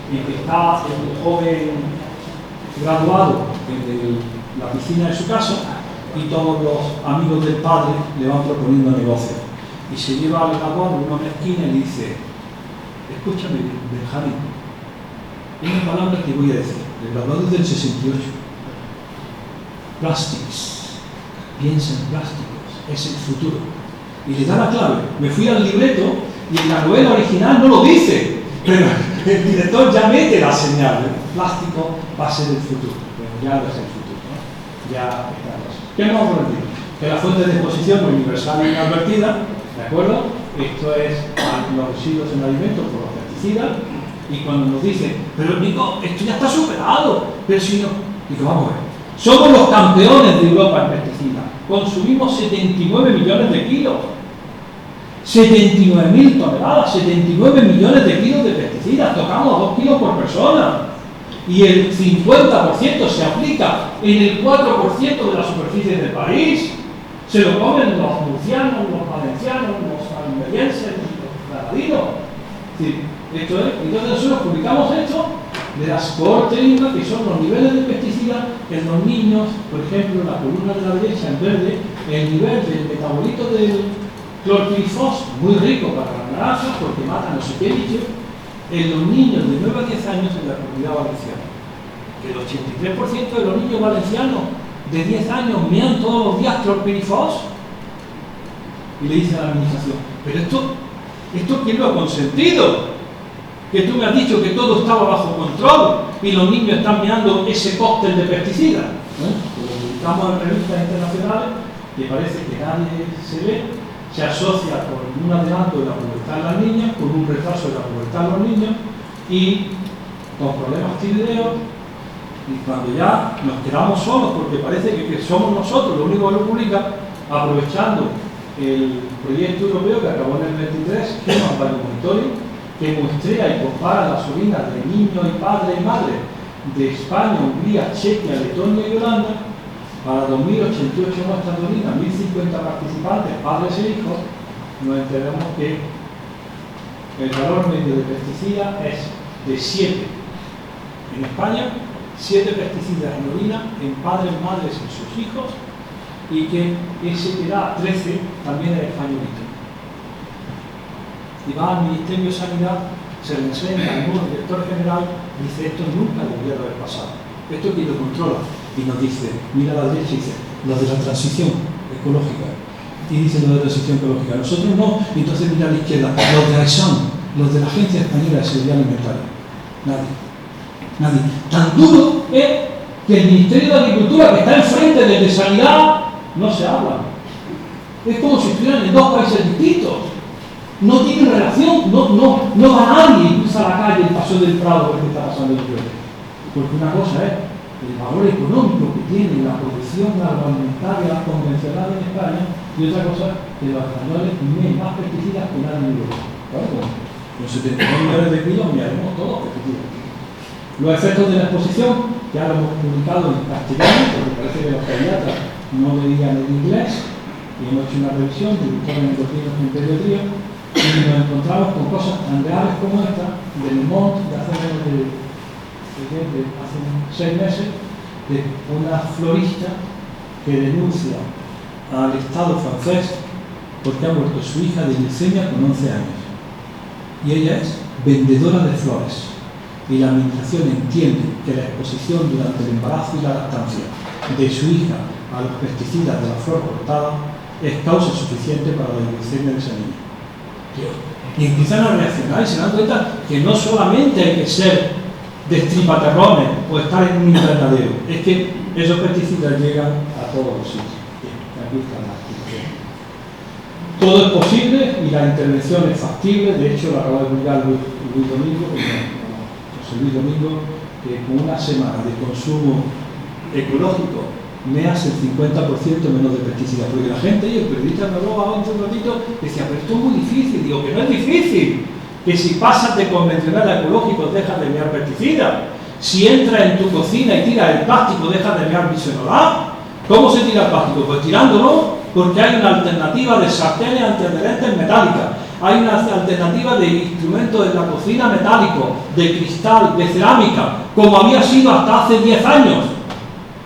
en que está el joven graduado en la piscina de su casa y todos los amigos del padre le van proponiendo negocios. Y se lleva al graduado a una esquina y le dice: escúchame, Benjamín, una palabra que voy a decir. El graduado es del 68. Plastics. Piensa en plásticos. Es el futuro. Y le da la clave. Me fui al libreto y en la novela original no lo dice, pero el director ya mete la señal. El plástico va a ser el futuro. Pero ya no es el futuro, ¿no? Ya está. ¿Qué nos vamos a decir? Que la fuente de exposición es universal e inadvertida, ¿de acuerdo? Esto es los residuos en alimentos por los pesticidas. Y cuando nos dicen, pero Nico, esto ya está superado, pero si no, digo, vamos a ver, somos los campeones de Europa en pesticidas, consumimos 79 millones de kilos, 79.000 toneladas, 79 millones de kilos de pesticidas, tocamos 2 kilos por persona, y el 50% se aplica en el 4% de la superficie del país, se lo comen los murcianos, los valencianos, los almerienses, los granadinos. Esto es, entonces nosotros publicamos esto de las cohortes técnicas, que son los niveles de pesticidas en los niños. Por ejemplo, en la columna de la derecha en verde, el nivel del metabolito del clorpirifos, muy rico para las naranjas porque mata no sé qué bicho, en los niños de 9 a 10 años en la Comunidad Valenciana. Que el 83% de los niños valencianos de 10 años mean todos los días clorpirifos. Y le dice a la administración, pero esto ¿quién lo ha consentido? Que tú me has dicho que todo estaba bajo control y los niños están mirando ese cóctel de pesticidas. Lo publicamos en revistas internacionales que parece que nadie se lee, se asocia con un adelanto de la pubertad en las niñas, con un retraso de la pubertad en los niños y con problemas tiroideos. Y cuando ya nos quedamos solos, porque parece que somos nosotros los únicos que lo publican, aprovechando el proyecto europeo que acabó en el 23, Human Biomonitoring, que muestrea y compara las orinas de niños y padres y madres de España, Hungría, Chequia, Letonia y Holanda, para 2.088 muestras de orina, 1.050 participantes, padres e hijos, nos enteramos que el valor medio de pesticida es de 7. En España, 7 pesticidas en orina, en padres, madres y sus hijos, y que ese que da 13 también es españolito. Y va al Ministerio de Sanidad, se le enseña al nuevo director general, dice, esto nunca debería haber pasado. Esto quien lo controla. Y nos dice, mira a la derecha y dice, los de la transición ecológica. Y dice los de la transición ecológica. Nosotros no. Y entonces mira a la izquierda, los de AESAN, los de la Agencia Española de Seguridad Alimentaria. Nadie. Tan duro es que el Ministerio de Agricultura, que está enfrente del de Sanidad, no se habla. Es como si estuvieran en dos países distintos. No tienen relación, no va nadie y cruza la calle, el paseo del Prado, porque está pasando el pueblo. Porque una cosa es el valor económico que tiene la producción agroalimentaria convencional en España, y otra cosa es que los españoles tienen más pesticidas que nadie en Europa. Claro, con 79 millones de kilos miraremos todos pesticidas. Los efectos de la exposición, ya lo hemos publicado en castellano, porque parece que los pediatras no leían el inglés, y hemos hecho una revisión de doctores endocrinos en pediatría, y nos encontramos con cosas tan graves como esta, del Monde, de hace menos de hace 6 meses, de una florista que denuncia al Estado francés porque ha muerto su hija de leucemia con 11 años. Y ella es vendedora de flores. Y la administración entiende que la exposición durante el embarazo y la lactancia de su hija a los pesticidas de la flor cortada es causa suficiente para la leucemia de esa niña. Y empiezan a reaccionar y se dan cuenta que no solamente hay que ser destripaterrones o estar en un invernadero, es que esos pesticidas llegan a todos los sitios. Aquí está la explicación. Todo es posible y la intervención es factible. De hecho, lo acaba de publicar Luis Domingo, que nos José Luis Domingo, que con una semana de consumo ecológico me hace el 50% menos de pesticidas, porque la gente, y el periodista me habló hace un ratito, decía, pero esto es muy difícil. Digo, que no es difícil, que si pasas de convencional a ecológico dejas de enviar pesticidas. Si entras en tu cocina y tiras el plástico, dejas de enviar bisfenol. ¿Cómo se tira el plástico? Pues tirándolo, porque hay una alternativa de sartenes antiadherentes metálicas, hay una alternativa de instrumentos de la cocina metálicos, de cristal, de cerámica, como había sido hasta hace 10 años,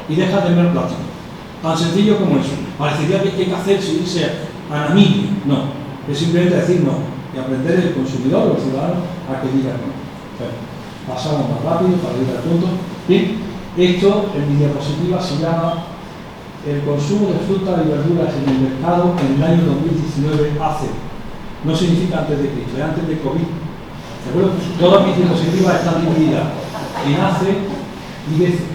y dejas de enviar plástico. Tan sencillo como eso. Parecería que hay que hacer subirse a Namibia. No, es simplemente decir no, y aprender el consumidor, el ciudadano, a que diga no. Bueno, pasamos más rápido para ir al punto. Bien, esto en mi diapositiva se llama el consumo de frutas y verduras en el mercado en el año 2019 hace. No significa antes de Cristo, es antes de COVID. ¿De acuerdo? Todas mis diapositivas están divididas en hace y desde.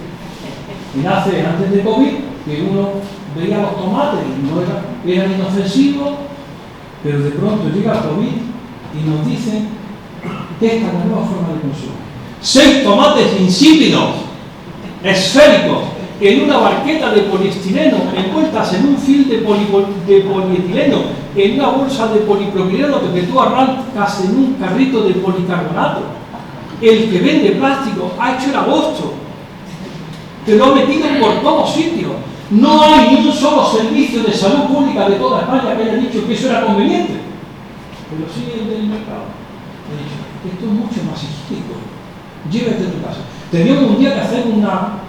En hace antes de COVID, que uno veía los tomates y no eran inofensivos, pero de pronto llega el COVID y nos dicen que esta es la nueva forma de consumo. 6 tomates insípidos, esféricos, en una barqueta de poliestireno, envueltas en un film de polietileno, en una bolsa de polipropileno que tú arrancas en un carrito de policarbonato. El que vende plástico ha hecho el agosto, te lo ha metido por todos sitios. No hay ni un solo servicio de salud pública de toda España que haya dicho que eso era conveniente. Pero sí el del mercado. He dicho, esto es mucho más higiénico. Llévate a tu casa. Teníamos un día que hacer un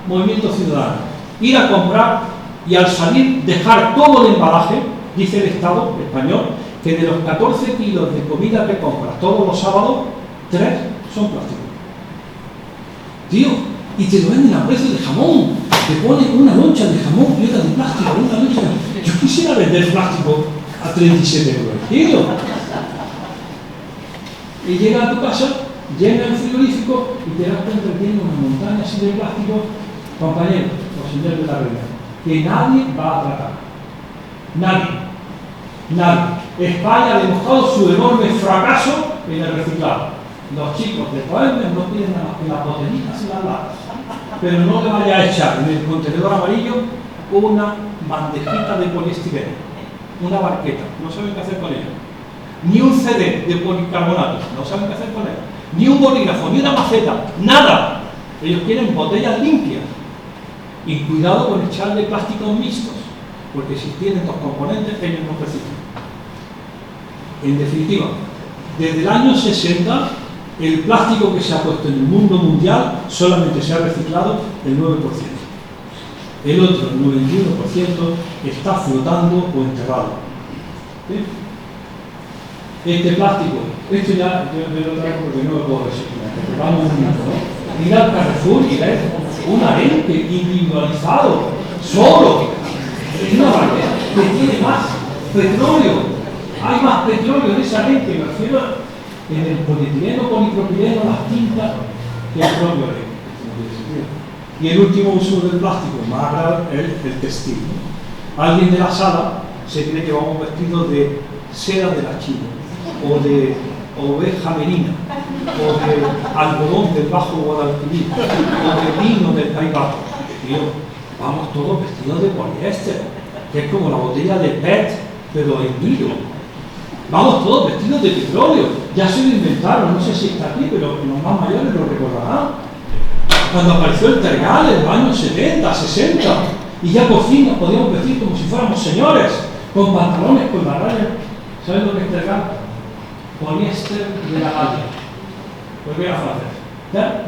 movimiento ciudadano. Ir a comprar y al salir dejar todo el embalaje, dice el Estado español, que de los 14 kilos de comida que compras todos los sábados, 3 son plásticos. Tío, y te lo venden a precio de jamón. Te ponen una loncha de jamón y otra de plástico, una loncha de... Yo quisiera vender plástico a 37 euros, tío. Y llega a tu casa, llena el frigorífico y te das cuenta que tiene una montaña así de plástico, compañero, o señor de la reina, que nadie va a tratar. Nadie. España ha demostrado su enorme fracaso en el reciclado. Los chicos de Coelmes no piden nada más que las botellitas y las latas, pero no le vaya a echar en el contenedor amarillo una bandejita de poliestireno, una barqueta, no saben qué hacer con ella, ni un CD de policarbonato, no saben qué hacer con ella, ni un bolígrafo, ni una maceta, nada. Ellos quieren botellas limpias. Y cuidado con echarle plásticos mixtos, porque si tienen 2 componentes, ellos no perciben. En definitiva, desde el año 60, el plástico que se ha puesto en el mundo mundial solamente se ha reciclado el 9%. El otro, el 91%, está flotando o enterrado. ¿Sí? Este plástico, esto ya yo me lo traigo porque no lo puedo reciclar, porque vamos un minuto, ¿no? Ir al Carrefour y ver un arenque individualizado, solo, en una barqueta que tiene más petróleo. Hay más petróleo en esa arenque, me refiero en el polietileno, polipropileno, las tintas, que el propio arenque. Y el último uso del plástico, más grave, es el textil. Alguien de la sala se cree que vamos vestidos de seda de la China, o de oveja merina, o de algodón del Bajo Guadalquivir, o de lino del País Vasco. Tío, vamos todos vestidos de poliéster, que es como la botella de PET, pero en hilo. Vamos todos vestidos de petróleo. Ya se lo inventaron, no sé si está aquí, pero los más mayores lo recordarán. Cuando apareció el Tergal en los años 70, 60, y ya por fin nos podíamos vestir como si fuéramos señores, con pantalones, con la raya. ¿Sabes lo que es Tergal? Poliéster de la Galia, porque era francés. ¿Ya?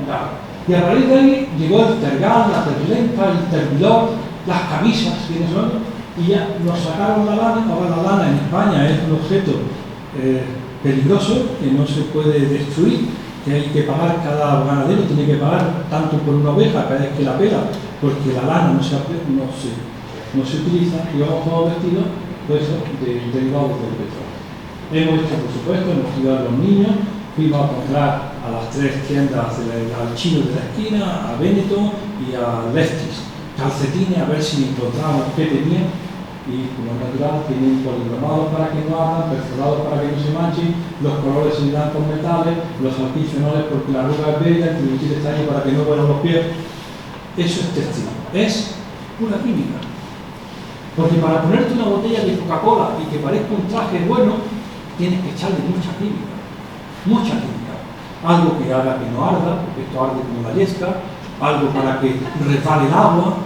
Y a raíz de ahí llegó el Tergal, la terlenta, el terbilor, las camisas, ¿quiénes son? Y ya nos sacaron la lana. Ahora la lana en España es un objeto peligroso que no se puede destruir, que hay que pagar, cada ganadero tiene que pagar tanto por una oveja cada vez que la pela, porque la lana no se utiliza, y vamos todos vestidos pues, de derivados del petróleo. Hemos hecho, por supuesto, hemos estudiado a los niños, fuimos a comprar a las 3 tiendas al chino de la esquina, a Benetton y a Lefties, calcetines, a ver si encontrábamos qué tenían, y como es natural tienen policromados para que no ardan, perforados para que no se manchen, los colores se le dan con metales, los alquifenoles porque la arruga es bella, el tributil está ahí para que no vuelan los pies. Eso es textil, es pura química. Porque para ponerte una botella de Coca-Cola y que parezca un traje bueno, tienes que echarle mucha química, mucha química. Algo que haga que no arda, porque esto arde como la yesca, algo para que resbale el agua.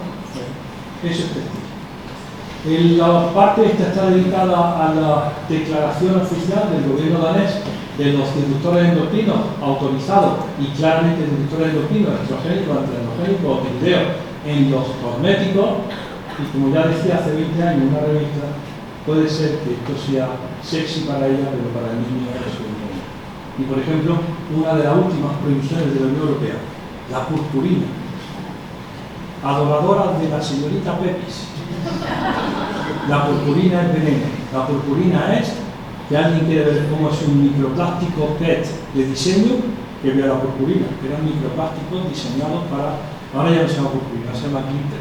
Eso es textil. La parte esta está dedicada a la declaración oficial del gobierno danés de los disruptores endocrinos autorizados y claramente disruptores endocrinos, estrogénicos, antiandrogénicos o tiroideos en los cosméticos. Y como ya decía hace 20 años en una revista, puede ser que esto sea sexy para ella, pero para el niño es un problema. Y por ejemplo, una de las últimas prohibiciones de la Unión Europea, la purpurina, adoradora de la señorita Pepis. La purpurina es veneno. La purpurina es, que alguien quiere ver cómo es un microplástico PET de diseño, que vea la purpurina, que eran microplásticos diseñados para, ahora ya no se llama purpurina, se llama glitter.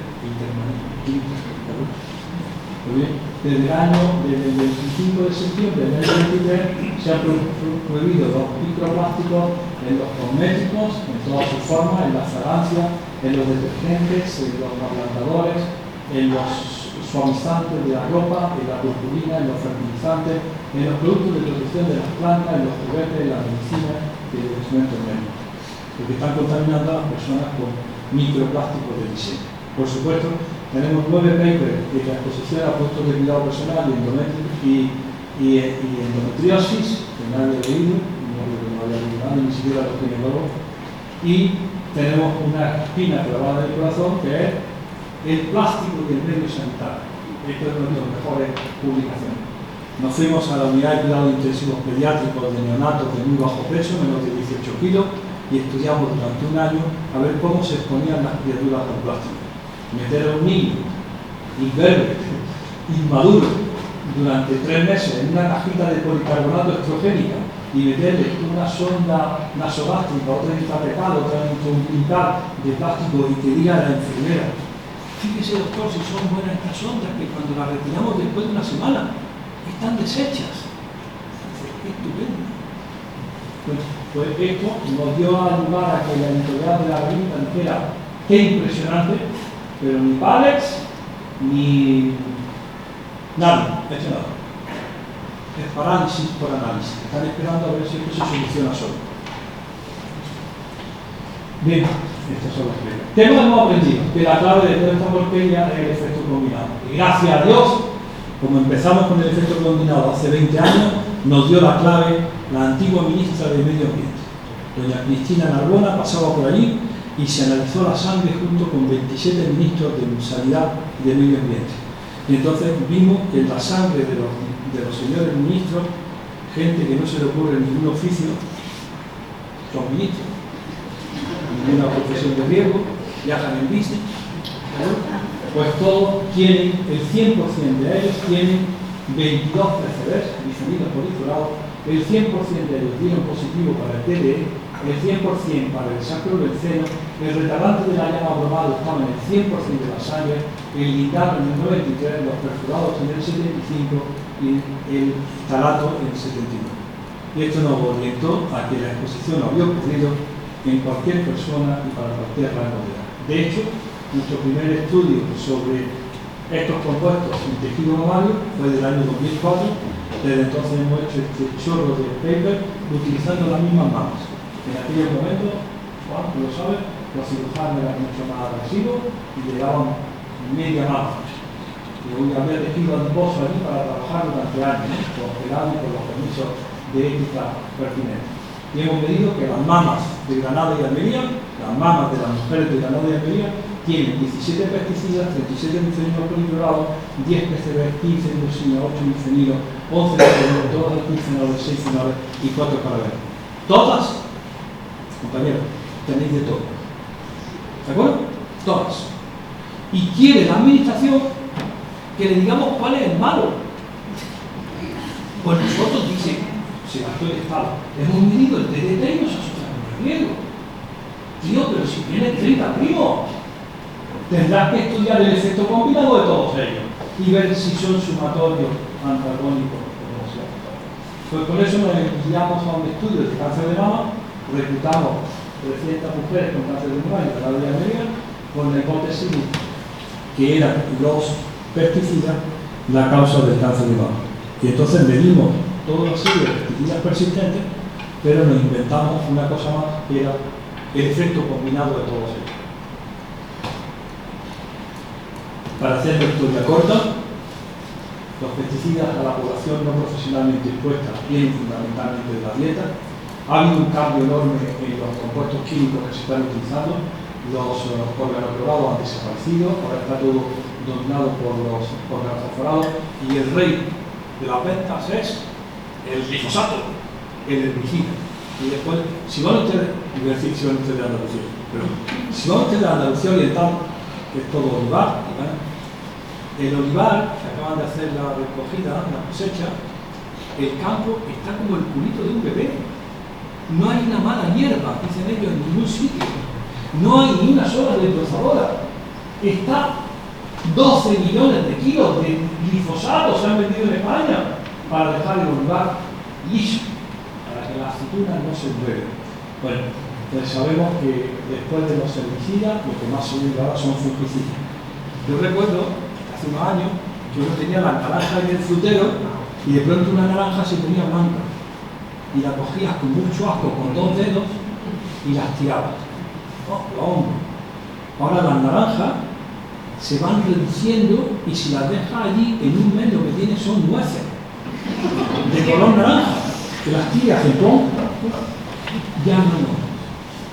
Muy bien. Desde el 25 de septiembre del 2023 se han prohibido los microplásticos en los cosméticos, en todas sus formas, en las fragancias, en los detergentes, en los ablandadores, en los suavizantes de la ropa, en la purpurina, en los fertilizantes, en los productos de protección de las plantas, en los juguetes, en las medicinas y en los instrumentos médicos, porque están contaminando a las personas con microplásticos de diseño. Por supuesto, tenemos 9 papers de la exposición a productos de cuidado personal y endometriosis, que nadie ha leído, no había leído nadie, ni siquiera los ginecólogos, y tenemos una espina clavada en el corazón que es el plástico y el medio sanitario. Esto es una de las mejores publicaciones. Nos fuimos a la unidad de cuidados intensivos pediátricos de neonatos de muy bajo peso, menos de 18 kilos, y estudiamos durante un año a ver cómo se exponían las criaturas al plástico. Meter a un niño imberbe, inmaduro, durante 3 meses en una cajita de policarbonato estrogénica y meterle una sonda nasogástrica, otra intratecal, otra intraumbilical de plástico y que diga a la enfermera: fíjese, doctor, si son buenas estas sondas, que cuando las retiramos después de una semana están deshechas. ¡Qué estupendo! Pues esto nos dio lugar a que la editorial de la revista dijera: ¡qué impresionante! Pero ni Palex ni nadie ha hecho nada. Es parálisis por análisis. Están esperando a ver si esto se soluciona solo. Bien, estas son las reglas. ¿Qué hemos aprendido? Que la clave de toda esta porquería es el efecto combinado. Y gracias a Dios, como empezamos con el efecto combinado hace 20 años, nos dio la clave la antigua ministra de Medio Ambiente. Doña Cristina Narbona pasaba por allí y se analizó la sangre junto con 27 ministros de Sanidad y de Medio Ambiente. Y entonces vimos que en la sangre de los señores ministros, gente que no se le ocurre ningún oficio, son ministros, ninguna profesión de riesgo, viajan en business, pues todos tienen, el 100% de ellos tienen 22 PCBs, bifenilos poliflorados, el 100% de ellos dieron positivo para el TDE, el 100% para el sacrobenceno, el retardante de la llama bromado estaba en el 100% de la sangre, el lindano en el 93%, los perforados en el 75% y el talato en el 79%. Y esto nos orientó a que la exposición había ocurrido en cualquier persona y para cualquier rango de edad. De hecho, nuestro primer estudio sobre estos compuestos en tejido mamario fue del año 2004. Desde entonces hemos hecho este chorro de paper utilizando las mismas mamas. En aquellos momentos, Juan, tú lo sabes, los cirujanos eran mucho más agresivos y le daban media mama. Y hoy había tejido adiposo allí para trabajar durante años, congelado y con los permisos de ética pertinentes. Y hemos medido que las mamas de Granada y Almería, las mamas de las mujeres de Granada y Almería, tienen 17 pesticidas, 37 bifenilos poliflorados, 10 PCB, 15 endoxinas, 8 bifenilos, 11 bifenilos, 2 alquifenoles, 6 fenoles y 4 parabenos. Todas, compañeros, tenéis de todo. ¿De acuerdo? Todas. Y quiere la administración que le digamos cuál es el malo. Pues nosotros, dice Sebastián Estado, hemos medido el TDT y nos asocia con el riesgo. Tío, pero si tienes 30 primos, tendrás que estudiar el efecto combinado de todos ellos. y ver si son sumatorios antagónicos o no sea. Pues con eso nos guiamos a un estudio de cáncer de mama, reclutamos 300 mujeres con cáncer de mama en la edad media con la hipótesis que eran los pesticidas la causa del cáncer de mama. Y entonces medimos toda una serie de pesticidas persistentes, pero nos inventamos una cosa más que era el efecto combinado de todos ellos. Para hacer la historia corta, los pesticidas a la población no profesionalmente expuesta vienen fundamentalmente de la dieta. Ha habido un cambio enorme en los compuestos químicos que se están utilizando. Los organoclorados han desaparecido, ahora está todo dominado por los organofosforados y el rey de las ventas es el glifosato, el herbicida. Y después, si van ustedes, voy a decir si van ustedes de Andalucía, pero si van ustedes de Andalucía Oriental, que es todo olivar, ¿verdad? El olivar, que acaban de hacer la recogida, la cosecha, el campo está como el culito de un bebé. No hay una mala hierba, dicen ellos, en ningún sitio. No hay ni una sola desbrozadora. Está 12 millones de kilos de glifosato se han vendido en España para dejar el olivar liso, para que las aceitunas no se mueven. Bueno, pues sabemos que después de los herbicidas, lo que más se vende ahora son fungicidas. Yo recuerdo hace unos años que uno tenía la naranja en el frutero y de pronto una naranja se ponía blanca y la cogías con mucho asco con 2 dedos y las tirabas. Oh, ahora las naranjas se van reduciendo y si las dejas allí en un mes lo que tienes son nueces de color naranja que las tiras en pon, ya no.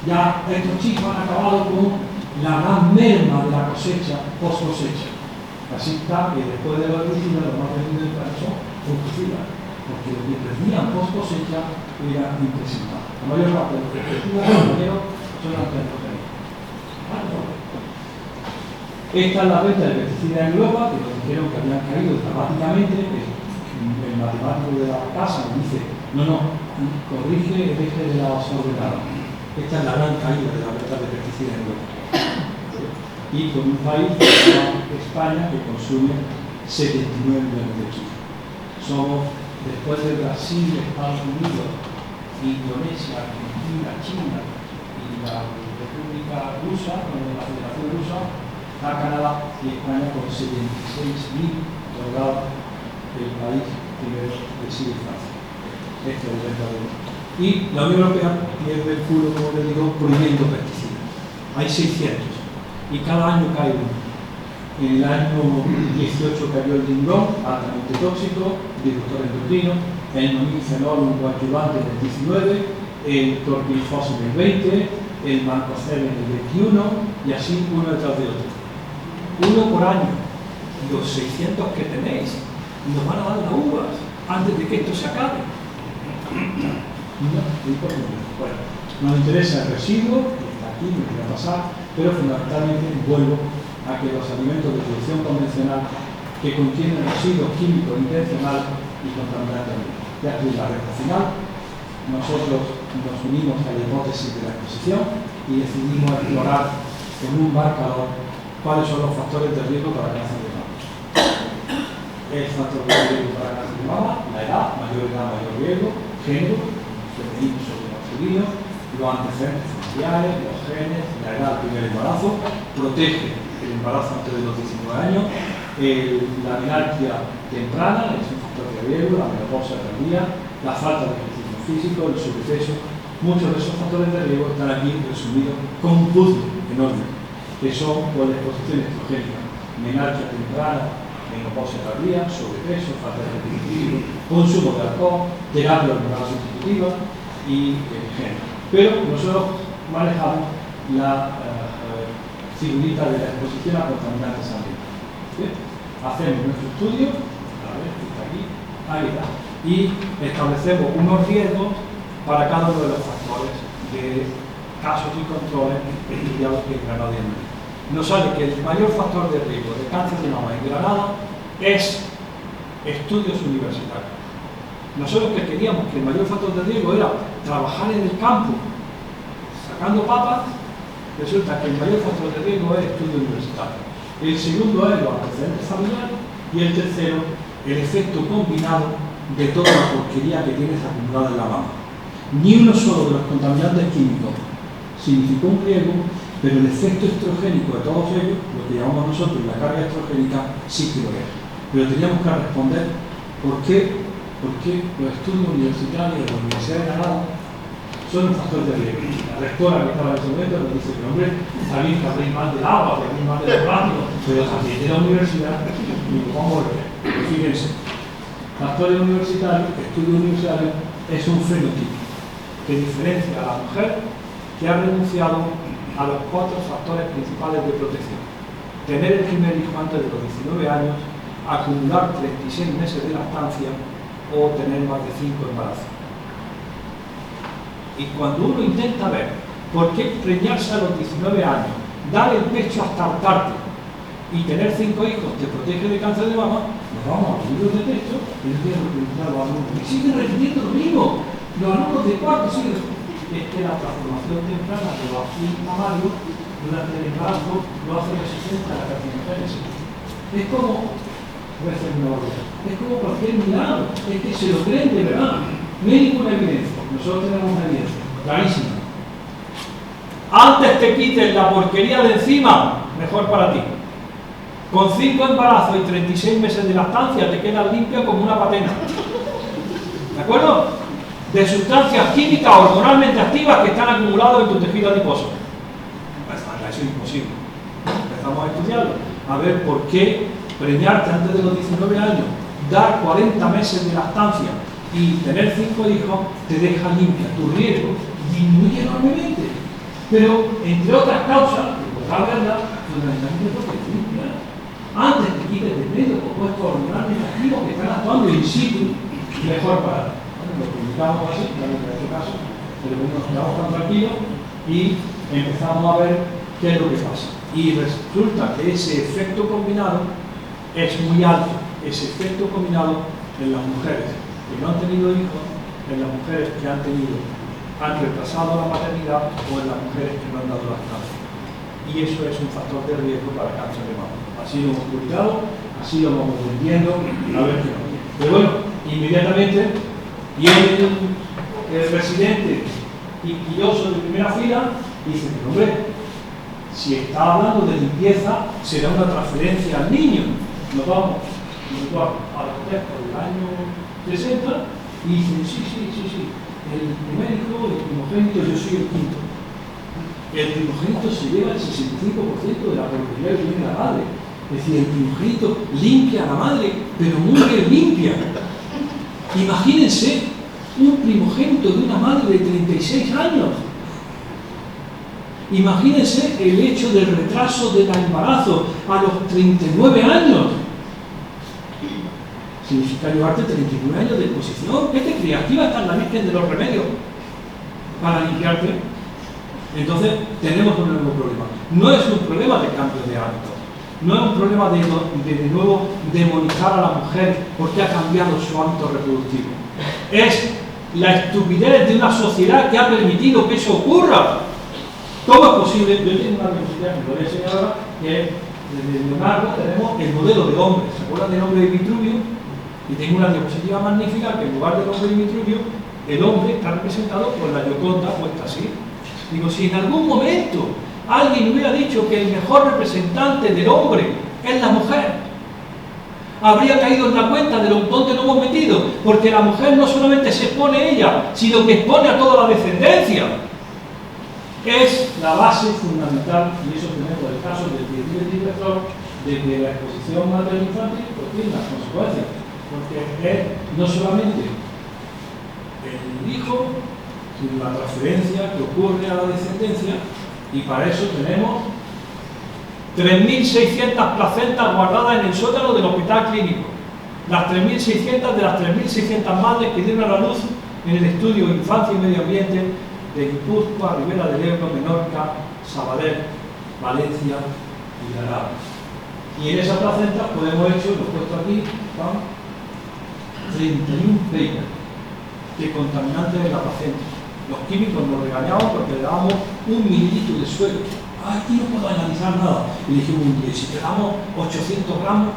Ya estos chicos han acabado con la gran merma de la cosecha, post cosecha. Así está que después de la herbicida lo más vendido en España son fungicidas, porque lo que perdían post cosecha era impresionante. La mayor parte de los pesticidas son antiandrogénicos. Esta es la venta de pesticidas en Europa, que nos dijeron que habían caído dramáticamente. El matemático de la casa me dice, no, corrige el eje de la ordenada. Esta es la gran caída de la venta de pesticidas en Europa. Y con un país como España que consume 79 millones de kilos. Somos, después de Brasil, Estados Unidos, Indonesia, Argentina, China y la República Rusa, la Federación Rusa, a Canadá y España con 76.000 toneladas, el país primero que sigue Francia. Este es el verdadero. Y la Unión Europea pierde el culo, como le digo, prohibiendo pesticidas. Hay 600 y cada año cae uno. En el año 18 cayó el dinglón, altamente tóxico, disruptor endocrino, el nonilfenol, un coadyuvante en el 19, el clorpirifos en el 20, el mancozeb en el 21 y así uno detrás de otro. Uno por año. Los 600 que tenéis nos van a dar las uvas antes de que esto se acabe. Bueno, nos interesa el residuo, que está aquí, me voy a pasar, pero fundamentalmente vuelvo a que los alimentos de producción convencional que contienen residuos químicos intencionales y contaminantes. Ya estoy en la recta final. Nosotros nos unimos a la hipótesis de la exposición y decidimos explorar en un marcador cuáles son los factores de riesgo para cáncer de mama. El factor de riesgo para cáncer de mama, la edad, mayor riesgo, género, femenino sobre masculino, los antecedentes familiares, los genes, la edad del primer embarazo, protege el embarazo antes de los 19 años, la menarquia temprana, es un factor de riesgo, la menopausia tardía, la falta de ejercicio físico, el sobrepeso. Muchos de esos factores de riesgo están aquí resumidos con un puzzle enorme, que son por la exposición estrogénica, menarquia temprana, menopausia tardía, sobrepeso, falta de ejercicio físico, consumo de alcohol, terapia hormonal sustitutiva y género. Pero nosotros manejamos la figurita de la exposición a contaminantes ambientales. Hacemos nuestro estudio, a ver, está aquí, ahí está, y establecemos unos riesgos para cada uno de los factores de casos y controles estudiados en Granada y en Madrid. Nos sale que el mayor factor de riesgo de cáncer de mama en Granada es estudios universitarios. Nosotros que queríamos que el mayor factor de riesgo era trabajar en el campo sacando papas, resulta que el mayor factor de riesgo es estudio universitario. El segundo es los antecedentes familiares Y el tercero, el efecto combinado de toda la porquería que tienes acumulada en la mama. Ni uno solo de los contaminantes químicos significó un riesgo, pero el efecto estrogénico de todos ellos, lo que llamamos nosotros la carga estrogénica, sí que lo es. Pero teníamos que responder por qué los estudios universitarios de la Universidad de Granada son un factor de riesgo. La rectora que estaba en ese momento nos dice que, hombre, está bien que habléis más del agua, que habléis más del plástico, pero también de la universidad, y vamos a ver. Fíjense, factores universitarios, estudios universitarios, es un fenotipo que diferencia a la mujer que ha renunciado a los 4 factores principales de protección: tener el primer hijo antes de los 19 años, acumular 36 meses de lactancia o tener más de 5 embarazos. Y cuando uno intenta ver por qué preñarse a los 19 años, dar el pecho hasta hartarte y tener 5 hijos te protege de cáncer de mama, nos vamos a los libros de texto y nos tienen que preguntar a los alumnos. Y siguen repitiendo lo mismo. Los alumnos de cuarto siguen. Es que la transformación temprana de los fluidos mamarios durante el embarazo lo hace resistente a la carcinogénesis. Es como cualquier milagro, es que se lo creen de verdad. No hay ninguna evidencia. Nosotros tenemos una evidencia clarísima. Antes te quites la porquería de encima, mejor para ti. Con 5 embarazos y 36 meses de lactancia te quedas limpia como una patena. ¿De acuerdo? De sustancias químicas hormonalmente activas que están acumuladas en tu tejido adiposo. Eso es imposible. Empezamos a estudiarlo, a ver por qué preñarte antes de los 19 años, dar 40 meses de lactancia y tener 5 hijos te deja limpia. Tu riesgo disminuye enormemente. Pero, entre otras causas, por la verdad, fundamentalmente porque te limpia. Antes te quites de medio compuestos hormonalmente activos que están actuando in situ, mejor para ti. Lo publicamos así, en este caso, pero nos quedamos tan tranquilos y empezamos a ver qué es lo que pasa. Y resulta que ese efecto combinado es muy alto, ese efecto combinado en las mujeres que no han tenido hijos, en las mujeres que han retrasado la maternidad o en las mujeres que no han dado lactancia. Y eso es un factor de riesgo para cáncer de mama. Así lo hemos publicado, así lo vamos viendo, a ver qué pasa. Pero bueno, inmediatamente viene el presidente quisquilloso de primera fila y dice, pero hombre, si está hablando de limpieza, será una transferencia al niño. Nos vamos a los textos del año 60 y dicen, sí, el primer hijo, el primogénito, yo soy el quinto. El primogénito se lleva el 65% de la porquería que tiene la madre. Es decir, el primogénito limpia a la madre, pero muy bien limpia. Imagínense un primogénito de una madre de 36 años. Imagínense el hecho del retraso del embarazo a los 39 años. Significa llevarte 39 años de exposición. ¿Qué te creas? Aquí va a estar la Virgen de los Remedios para limpiarte. Entonces, tenemos un nuevo problema. No es un problema de cambio de hábitos. No es un problema de nuevo demonizar a la mujer porque ha cambiado su hábito reproductivo. Es la estupidez de una sociedad que ha permitido que eso ocurra. ¿Cómo es posible? Yo tengo una diapositiva que lo voy a enseñar ahora, que es desde Leonardo tenemos el modelo de hombre. ¿Se acuerdan del hombre de Vitruvio? Y tengo una diapositiva magnífica que en lugar del hombre de Vitruvio, el hombre está representado por la Gioconda puesta así. Digo, si en algún momento alguien hubiera dicho que el mejor representante del hombre es la mujer, habría caído en la cuenta de lo donde lo hemos metido, porque la mujer no solamente se expone ella, sino que expone a toda la descendencia. Es la base fundamental, y eso tenemos el caso del director, de que la exposición materno-infantil pues tiene unas consecuencias, porque es no solamente el hijo, sino la transferencia que ocurre a la descendencia, y para eso tenemos 3.600 placentas guardadas en el sótano del hospital clínico. Las 3.600 de las 3.600 madres que dieron a la luz en el estudio Infancia y Medio Ambiente de Guipúzcoa, Ribera del Ebro, Menorca, Sabadell, Valencia y Granada. Y en esas placentas pues hemos hecho, lo he puesto aquí, 31 papers de contaminantes de la placenta. Los químicos nos regañaban porque le dábamos 1 mililitro de suelo. Aquí no puedo analizar nada. Y dijimos un día, si te damos 800 gramos,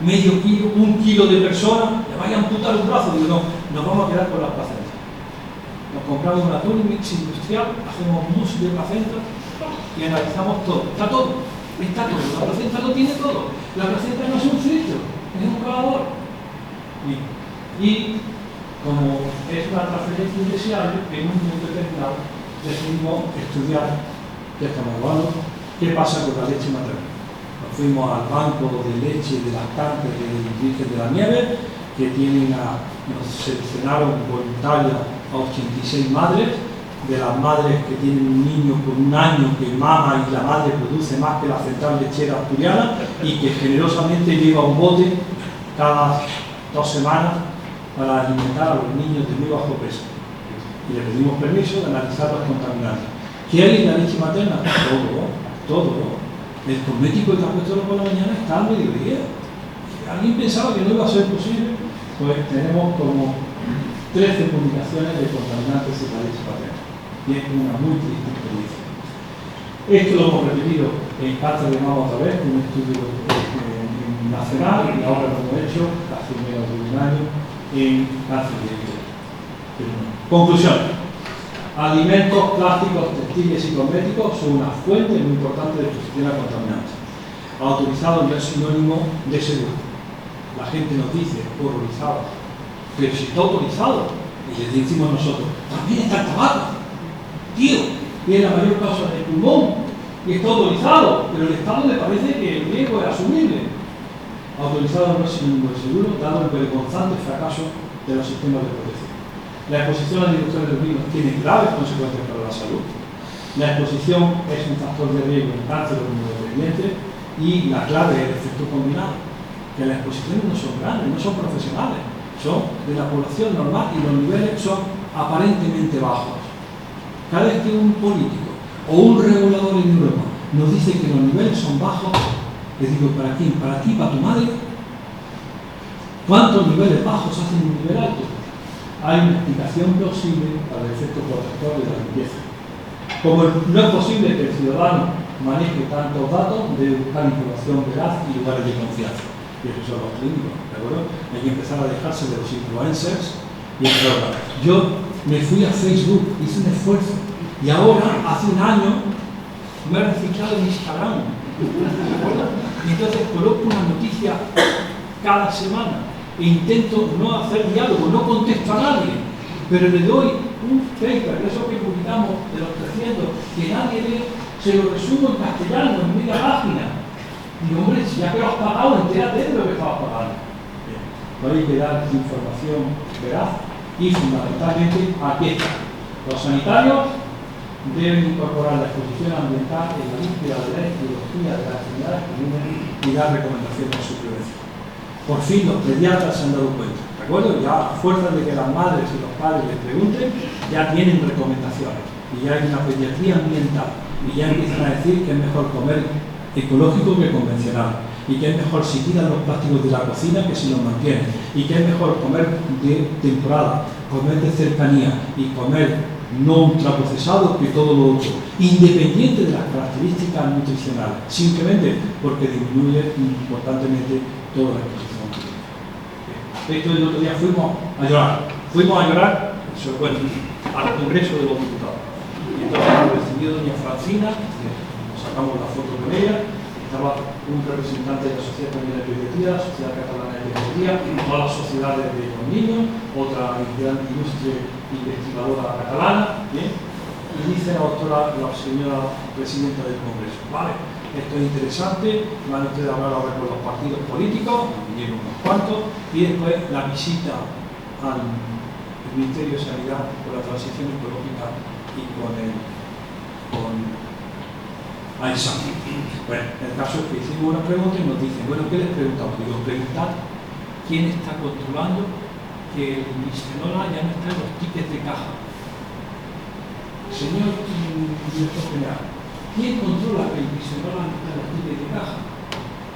medio kilo, 1 kilo de persona, le vaya a amputar un brazo. Digo, no, nos vamos a quedar con las placentas. Nos compramos una Turmix industrial, hacemos mousse de placenta y analizamos todo. Está todo, está todo. La placenta lo tiene todo. La placenta no es un filtro, es un cavador. Y como es una transferencia indeseable, en un momento determinado decidimos estudiar qué pasa con la leche materna. Nos fuimos al banco de leche de lactantes del Virgen de la Nieve, que nos seleccionaron voluntarias a 86 madres, de las madres que tienen un niño con 1 año que mama y la madre produce más que la central lechera asturiana y que generosamente lleva un bote cada 2 semanas para alimentar a los niños de muy bajo peso. Y le pedimos permiso de analizar los contaminantes. ¿Qué hay en la leche materna? Todo. El cosmético que ha puesto por la mañana está al mediodía. ¿Alguien pensaba que no iba a ser posible? Pues tenemos como 13 publicaciones de contaminantes en la leche materna. Y es una muy triste experiencia. Esto lo hemos repetido en cáncer de mama otra vez, un estudio nacional, y ahora lo hemos hecho hace menos de 1 año en cáncer de piel. Conclusión. Alimentos, plásticos, textiles y cosméticos son una fuente muy importante de exposición a contaminantes. Autorizado no es sinónimo de seguro. La gente nos dice, horrorizado, pero si está autorizado, y les decimos nosotros, también está el tabaco. Tío, tiene la mayor causa de pulmón y está autorizado, pero al Estado le parece que el riesgo es asumible. Autorizado no es sinónimo de seguro, dado el vergonzante fracaso de los sistemas de protección. La exposición a la inducción de los vinos tiene graves consecuencias para la salud. La exposición es un factor de riesgo en cáncer inmunodependiente y la clave es el efecto combinado. Que las exposiciones no son grandes, no son profesionales, son de la población normal y los niveles son aparentemente bajos. Cada vez que un político o un regulador en Europa nos dice que los niveles son bajos, les digo, ¿para quién? ¿Para ti? ¿Para tu madre? ¿Cuántos niveles bajos hacen un nivel alto? Hay una explicación plausible para el efecto protector de la limpieza. Como no es posible que el ciudadano maneje tantos datos, debe buscar información veraz y lugares de confianza. Y esos son los clínicos, ¿de acuerdo? Hay que empezar a dejarse de los influencers y el programa. Yo me fui a Facebook, hice un esfuerzo y ahora, hace 1 año, me he registrado en Instagram. ¿De acuerdo? Y entonces coloco una noticia cada semana e intento no hacer diálogo, no contesto a nadie, pero le doy un paper, eso que publicamos de los 300, que nadie lee, se lo resumo en castellano, en media página. Digo, hombre, si ya que lo has pagado, entérate de lo que estabas pagando. Pero hay que dar información veraz y fundamentalmente aquí está. Los sanitarios deben incorporar la exposición ambiental en la búsqueda de la etiología de las enfermedades comunes y dar recomendaciones a su prevención. Por fin los pediatras se han dado cuenta, ¿de acuerdo? Ya a fuerza de que las madres y los padres les pregunten, ya tienen recomendaciones y ya hay una pediatría ambiental y ya empiezan a decir que es mejor comer ecológico que convencional y que es mejor si tiran los plásticos de la cocina que si los mantienen y que es mejor comer de temporada, comer de cercanía y comer no ultraprocesado que todo lo otro, independiente de las características nutricionales, simplemente porque disminuye importantemente toda la exposición. Esto el otro día fuimos a llorar, se lo cuento, al Congreso de los Diputados. Y entonces nos recibió doña Francina, nos sacamos la foto con ella, estaba un representante de la Sociedad Española de Pediatría, la Sociedad Catalana de Pediatría, todas las sociedades de los niños, otra gran ilustre investigadora catalana, ¿bien? Y dice la señora presidenta del Congreso, vale, esto es interesante, van ustedes a hablar ahora con los partidos políticos, vinieron unos cuantos, y después la visita al Ministerio de Sanidad por la transición ecológica y con AISAN. Bueno, el caso es que hicimos una pregunta y nos dicen, bueno, ¿qué les preguntamos? Digo, preguntar quién está controlando que el bisfenol A ya no está en los tickets de caja. Señor director general, ¿quién controla que el bisfenol A no está en los tickets de caja?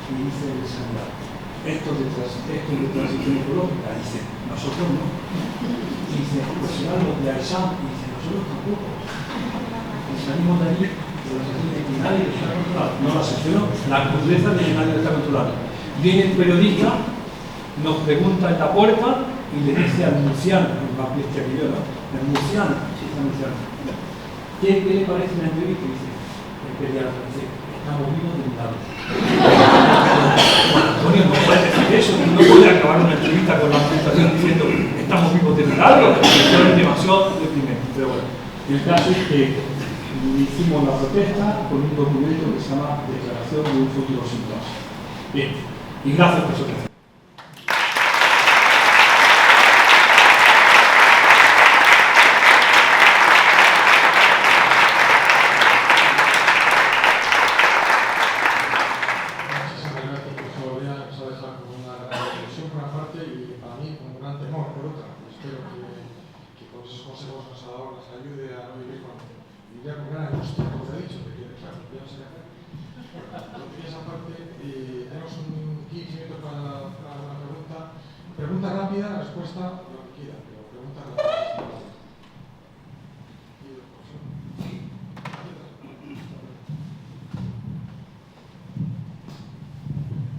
Y dice el sanidad, esto de transición ecológica, dice, nosotros no. Y dice, pues serán los de AISAN, y dice, nosotros tampoco. Y salimos de allí, de la sección de que nadie lo está controlando. No la sección, la crudeza de que nadie lo está controlando. Viene el periodista, nos pregunta en la puerta y le dice al murciano, el más bestia que yo, ¿no? El murciano, sí, el murciano. ¿Qué le parece una entrevista? Y dice, el pediatra dice, estamos vivos de milagro. Bueno, Antonio, no puede decir eso, no puede acabar una entrevista con la presentación diciendo, estamos vivos de milagro, eso es demasiado deprimente. Pero bueno, el caso es que hicimos la protesta con un documento que se llama Declaración de un futuro sin tos. Bien, y gracias por su atención. Pregunta rápida, respuesta lo que quiera, pero pregunta rápida.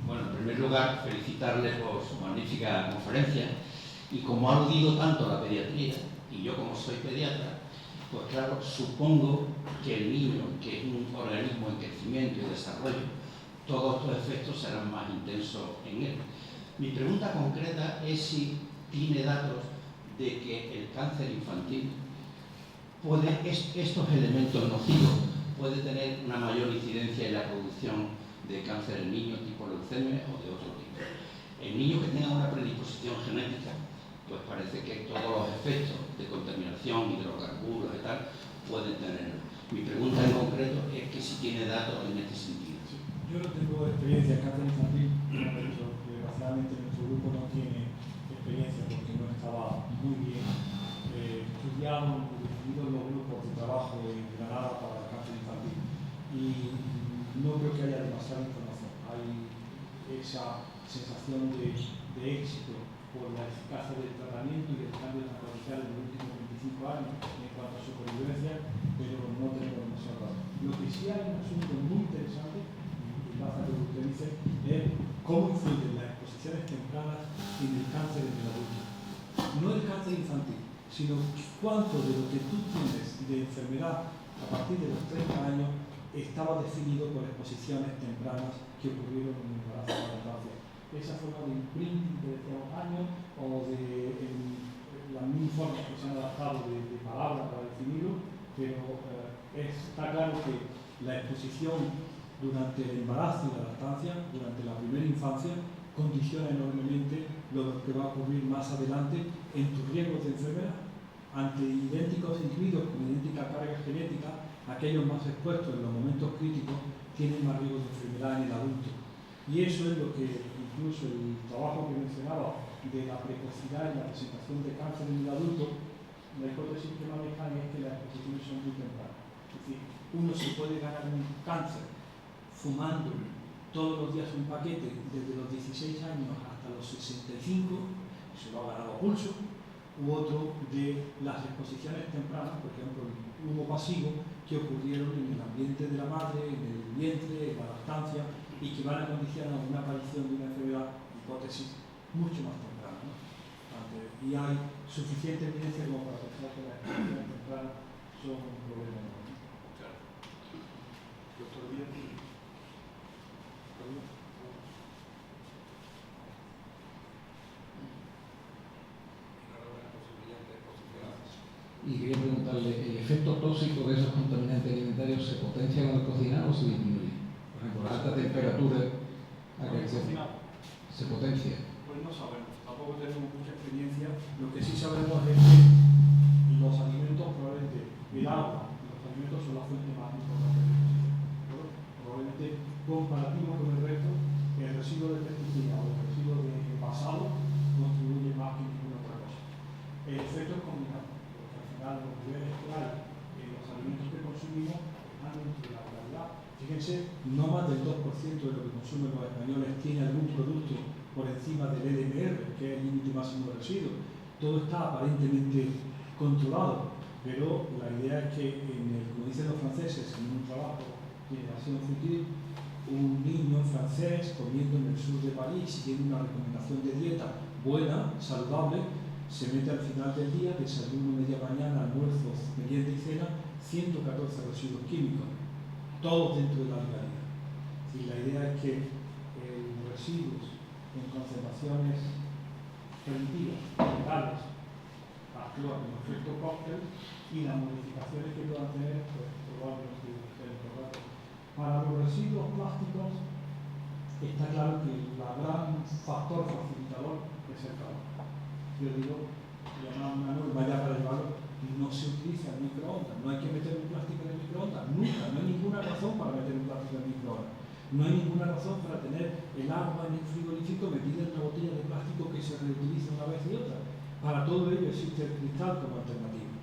Bueno, en primer lugar, felicitarles por su magnífica conferencia y como ha aludido tanto a la pediatría, y yo como soy pediatra, pues claro, supongo que el niño, que es un organismo en crecimiento y desarrollo, todos estos efectos serán más intensos en él. Mi pregunta concreta es si tiene datos de que el cáncer infantil estos elementos nocivos puede tener una mayor incidencia en la producción de cáncer en niños tipo leucemia o de otro tipo. En niños que tengan una predisposición genética, pues parece que todos los efectos de contaminación, hidrocarburos y tal, pueden tenerlo. Mi pregunta en concreto es que si tiene datos en este sentido. Yo no tengo experiencia en cáncer infantil, desgraciadamente nuestro grupo no tiene experiencia porque no estaba muy bien estudiado o definido los grupos de trabajo en Granada para el cáncer infantil. Y no creo que haya demasiada información. Hay esa sensación de éxito por la eficacia del tratamiento y del cambio radical en los últimos 25 años en cuanto a supervivencia, pero no tenemos demasiado datos. Lo que sí hay un asunto muy interesante, y pasa lo que usted dice, es cómo influyen las exposiciones tempranas en el cáncer en el adulto. No el cáncer infantil, sino cuánto de lo que tú tienes de enfermedad a partir de los 30 años estaba definido por exposiciones tempranas que ocurrieron en el embarazo de la lactancia. Esa forma de imprinting de los años o de las mismas formas que se han adaptado de palabras para definirlo, pero está claro que la exposición durante el embarazo y la lactancia, durante la primera infancia, condiciona enormemente lo que va a ocurrir más adelante en tus riesgos de enfermedad. Ante idénticos individuos con idéntica carga genética, aquellos más expuestos en los momentos críticos tienen más riesgo de enfermedad en el adulto. Y eso es lo que incluso el trabajo que mencionaba de la precocidad y la presentación de cáncer en el adulto, la hipótesis que manejan es que las exposiciones son muy tempranas. Es decir, uno se puede ganar un cáncer fumando todos los días un paquete desde los 16 años hasta los 65, se lo ha ganado a pulso, u otro de las exposiciones tempranas, por ejemplo, el humo pasivo, que ocurrieron en el ambiente de la madre, en el vientre, en la lactancia, y que van a condicionar una aparición de una enfermedad, hipótesis, mucho más temprana, ¿no? Y hay suficiente evidencia como para pensar que las exposiciones tempranas son un problema enorme. Claro. Doctor Díaz. Y quería preguntarle, ¿el efecto tóxico de esos contaminantes alimentarios se potencia con el cocinado o se disminuye? Por ejemplo, la alta temperatura a que se potencia. Pues no sabemos, tampoco tenemos mucha experiencia. Lo que sí sabemos es que los alimentos, probablemente el agua, los alimentos son la fuente más importante de exposición. Probablemente comparativo con el resto, el residuo de pesticida o el residuo de envasado contribuye más que ninguna otra cosa. El efecto es combinado. Los niveles que hay en los alimentos que consumimos están dentro de la realidad. Fíjense, no más del 2% de lo que consumen los españoles tiene algún producto por encima del LMR, que es el límite máximo de residuos. Todo está aparentemente controlado, pero la idea es que, como dicen los franceses en un trabajo de generación futil, un niño francés comiendo en el sur de París, siguiendo una recomendación de dieta buena, saludable, se mete al final del día, desayuno, media mañana, almuerzo, merienda y cena, 114 residuos químicos, todos dentro de la legalidad. Y la idea es que los residuos en concentraciones permitidas, legales, actúan como efecto cóctel, y las modificaciones que puedan tener, pues probablemente sean importantes. Para los residuos plásticos está claro que el gran factor facilitador es el calor. Yo digo, llamar una norma ya para llevarlo, no se utiliza el microondas, no hay que meter un plástico en el microondas, nunca, no hay ninguna razón para meter un plástico en el microondas. No hay ninguna razón para tener el agua en el frigorífico metida en una botella de plástico que se reutiliza una vez y otra. Para todo ello existe el cristal como alternativa.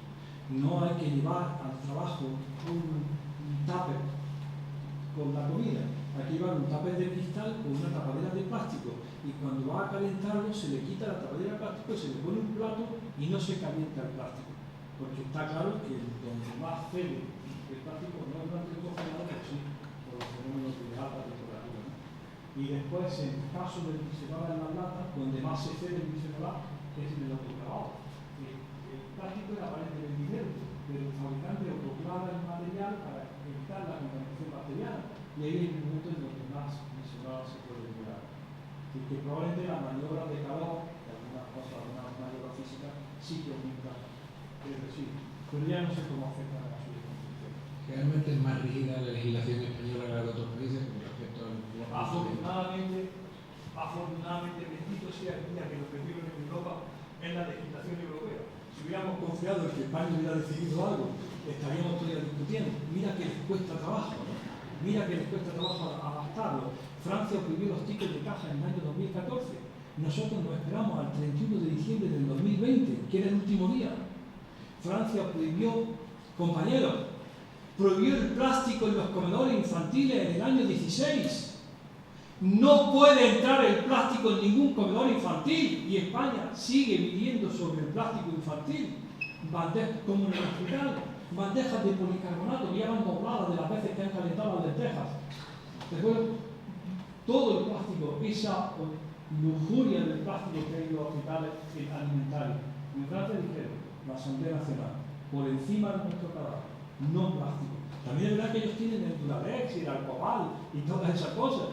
No hay que llevar al trabajo un tupper con la comida. Hay que llevar un tupper de cristal con una tapadera de plástico, y cuando va a calentarlo se le quita la tapadera de plástico, se le pone un plato y no se calienta el plástico. Porque está claro que donde más cede el plástico no es durante el congelado, pero sí por los fenómenos de alta temperatura, ¿no? Y después, en el caso del bisfenol en las latas, donde más se cede el bisfenol es en el autoclavado. El plástico es aparentemente dinero, pero el fabricante autoclava el material para evitar la contaminación bacteriana, y ahí hay un momento en donde más bisfenol se puede liberar. Así que probablemente la maniobra de calor, de algunas cosas, alguna maniobra física, sí que aumenta el residuo, pero ya no sé cómo afecta a la suya. Realmente es más rígida la legislación española que la de otros países con respecto al... Afortunadamente, bendito sea el día que lo que viven en Europa es la legislación europea. Si hubiéramos confiado en que España hubiera decidido algo, estaríamos todavía discutiendo. Mira que les cuesta trabajo, ¿no? Mira que les cuesta trabajo adaptarlo. Francia prohibió los tickets de caja en el año 2014. Nosotros nos esperamos al 31 de diciembre del 2020, que era el último día. Francia prohibió, compañeros, prohibió el plástico en los comedores infantiles en el año 16. No puede entrar el plástico en ningún comedor infantil, y España sigue viviendo sobre el plástico infantil. Como en el hospital, bandejas de policarbonato que ya van dobladas de las veces que han calentado las lentejas. Después, todo el plástico, esa lujuria del plástico que hay en los hospitales alimentarios. En Francia dijeron, la Asamblea Nacional, por encima de nuestro cadáver, no plástico. También es verdad que ellos tienen el Duradex y el alcohol y todas esas cosas,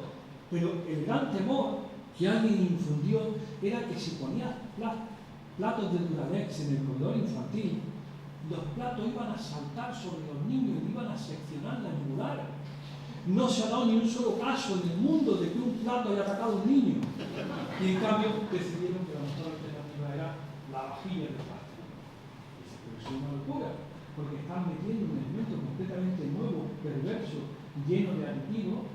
pero el gran temor que alguien infundió era que si ponía platos de Duradex en el comedor infantil, los platos iban a saltar sobre los niños y iban a seccionar la yugular. No se ha dado ni un solo caso en el mundo de que un plato haya atacado a un niño. Y en cambio decidieron que la mejor alternativa era la vajilla de plástico. Pero es una locura, porque están metiendo un elemento completamente nuevo, perverso, lleno de aditivos,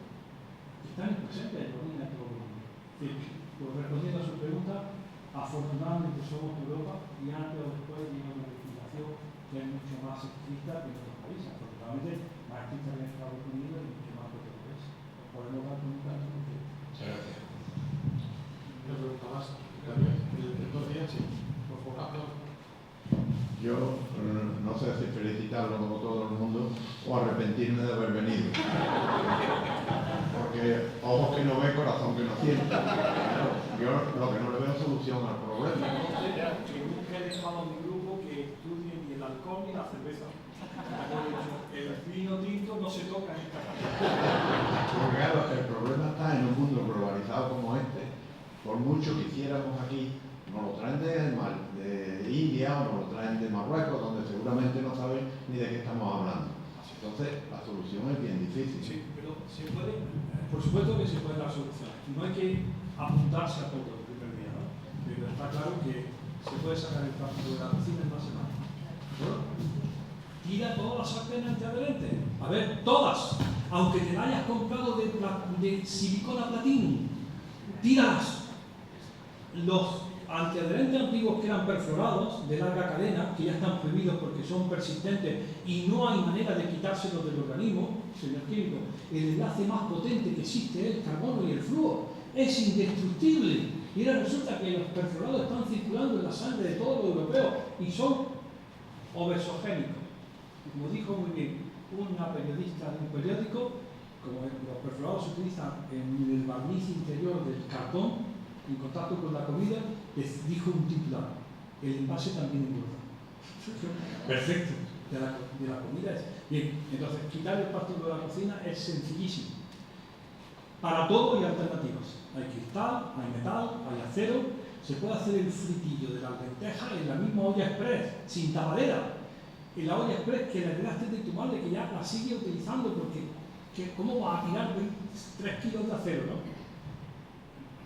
que están presentes en la orina de todo el mundo. Pues respondiendo a su pregunta, afortunadamente somos Europa, y antes o después llega una legislación que es mucho más estricta que en otros países. Afortunadamente, más estricta que en Estados Unidos y mucho más que otros países. Podemos dar con un caso. Muchas gracias. Una pregunta más. El doctor Díaz, sí, por favor. Yo no sé si felicitarlo como todo el mundo o arrepentirme de haber venido. Porque ojos que no ve, corazón que no siente. Yo lo que no le veo solución al problema. Que nunca he dejado a mi grupo que estudie ni el alcohol ni la cerveza. El vino tinto no se toca en esta casa. Porque claro, el problema está en un mundo globalizado como este. Por mucho que hiciéramos aquí, nos lo traen de India o nos lo traen de Marruecos, donde seguramente no saben ni de qué estamos hablando. Entonces, la solución es bien difícil. Sí, pero se puede, por supuesto que se puede dar solución. No hay que apuntarse a todo el primer día, ¿no? Pero está claro que se puede sacar el plástico de la cocina en 2 semanas. ¿No? Tira todas las sartenes antiadherentes. A ver, todas. Aunque te la hayas comprado de silicona platino, tíralas. Los antiadherentes antiguos que eran perforados de larga cadena, que ya están prohibidos porque son persistentes y no hay manera de quitárselos del organismo, señor químico, el enlace más potente que existe es el carbono y el flúor. Es indestructible. Y ahora resulta que los perforados están circulando en la sangre de todos los europeos y son obesogénicos. Como dijo muy bien una periodista de un periódico, como los perforados se utilizan en el barniz interior del cartón, en contacto con la comida, les dijo un titular: el envase también engorda. Perfecto. De la comida es. Bien, entonces quitar el plástico de la cocina es sencillísimo. Para todo hay alternativas. Hay cristal, hay metal, hay acero. Se puede hacer el fritillo de las lentejas en la misma olla express, sin tapadera. En la olla express que le heredaste de tu madre, que ya la sigue utilizando, porque ¿cómo vas a tirar 3 kilos de acero, no?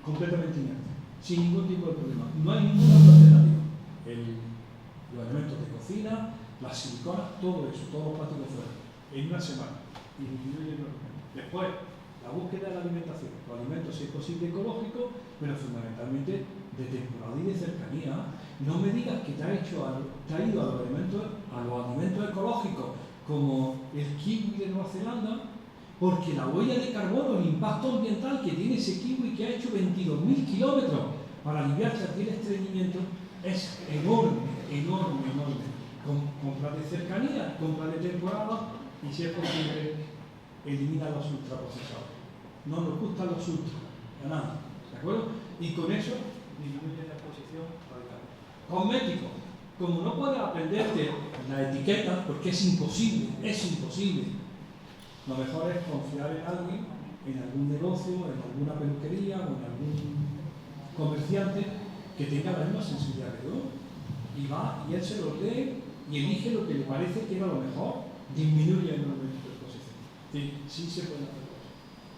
Completamente inerte, sin ningún tipo de problema. No hay ninguna otra alternativa. Los elementos de cocina, las siliconas, todo eso, todos los plásticos fuera, en una semana. Y disminuye enormemente. Después, la búsqueda de la alimentación. Los alimentos, si es posible, ecológicos, pero fundamentalmente de temporada y de cercanía. No me digas que te ha ido a los alimentos ecológicos, como el kiwi de Nueva Zelanda, porque la huella de carbono, el impacto ambiental que tiene ese kiwi, que ha hecho 22.000 kilómetros para aliviarse aquí el estreñimiento, es enorme, enorme, enorme. Compra de cercanía, compra de temporada, y si es posible, elimina los ultraprocesados. No nos gustan los ultras, a nada, ¿de acuerdo? Y con eso disminuye la exposición radical. Cosméticos, como no puedes aprenderte la etiqueta, porque es imposible, lo mejor es confiar en alguien, en algún negocio, en alguna peluquería o en algún comerciante que tenga la misma sensibilidad que yo. Y va, y él se lo lee y elige lo que le parece que era lo mejor, disminuye el número de exposición. Sí se puede hacer cosas.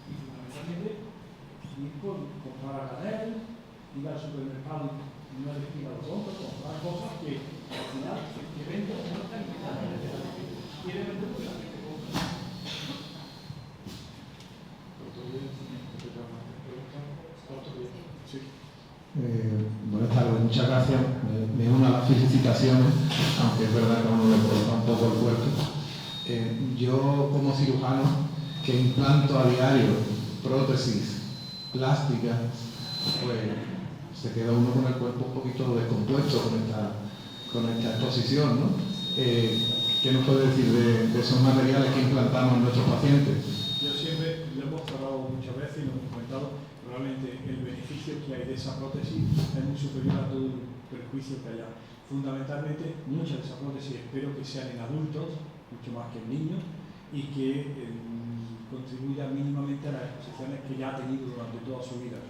Y fundamentalmente, ir comprar a granel, ir al supermercado y no elegir a los otros, comprar cosas que al final que venden no están invitadas. Quiere vender por la gente compra. Buenas tardes, muchas gracias. Me uno a las felicitaciones, aunque es verdad que a uno le coloca un poco el cuerpo. Yo, como cirujano, que implanto a diario prótesis plásticas, pues se queda uno con el cuerpo un poquito descompuesto con esta exposición, ¿no? ¿Qué nos puede decir de esos materiales que implantamos en nuestros pacientes? Yo siempre lo hemos hablado muchas veces y lo hemos comentado. Realmente el beneficio que hay de esa prótesis es muy superior a todo el perjuicio que haya. Fundamentalmente, muchas de esas prótesis espero que sean en adultos, mucho más que en niños, y que contribuyan mínimamente a las exposiciones que ya ha tenido durante toda su vida.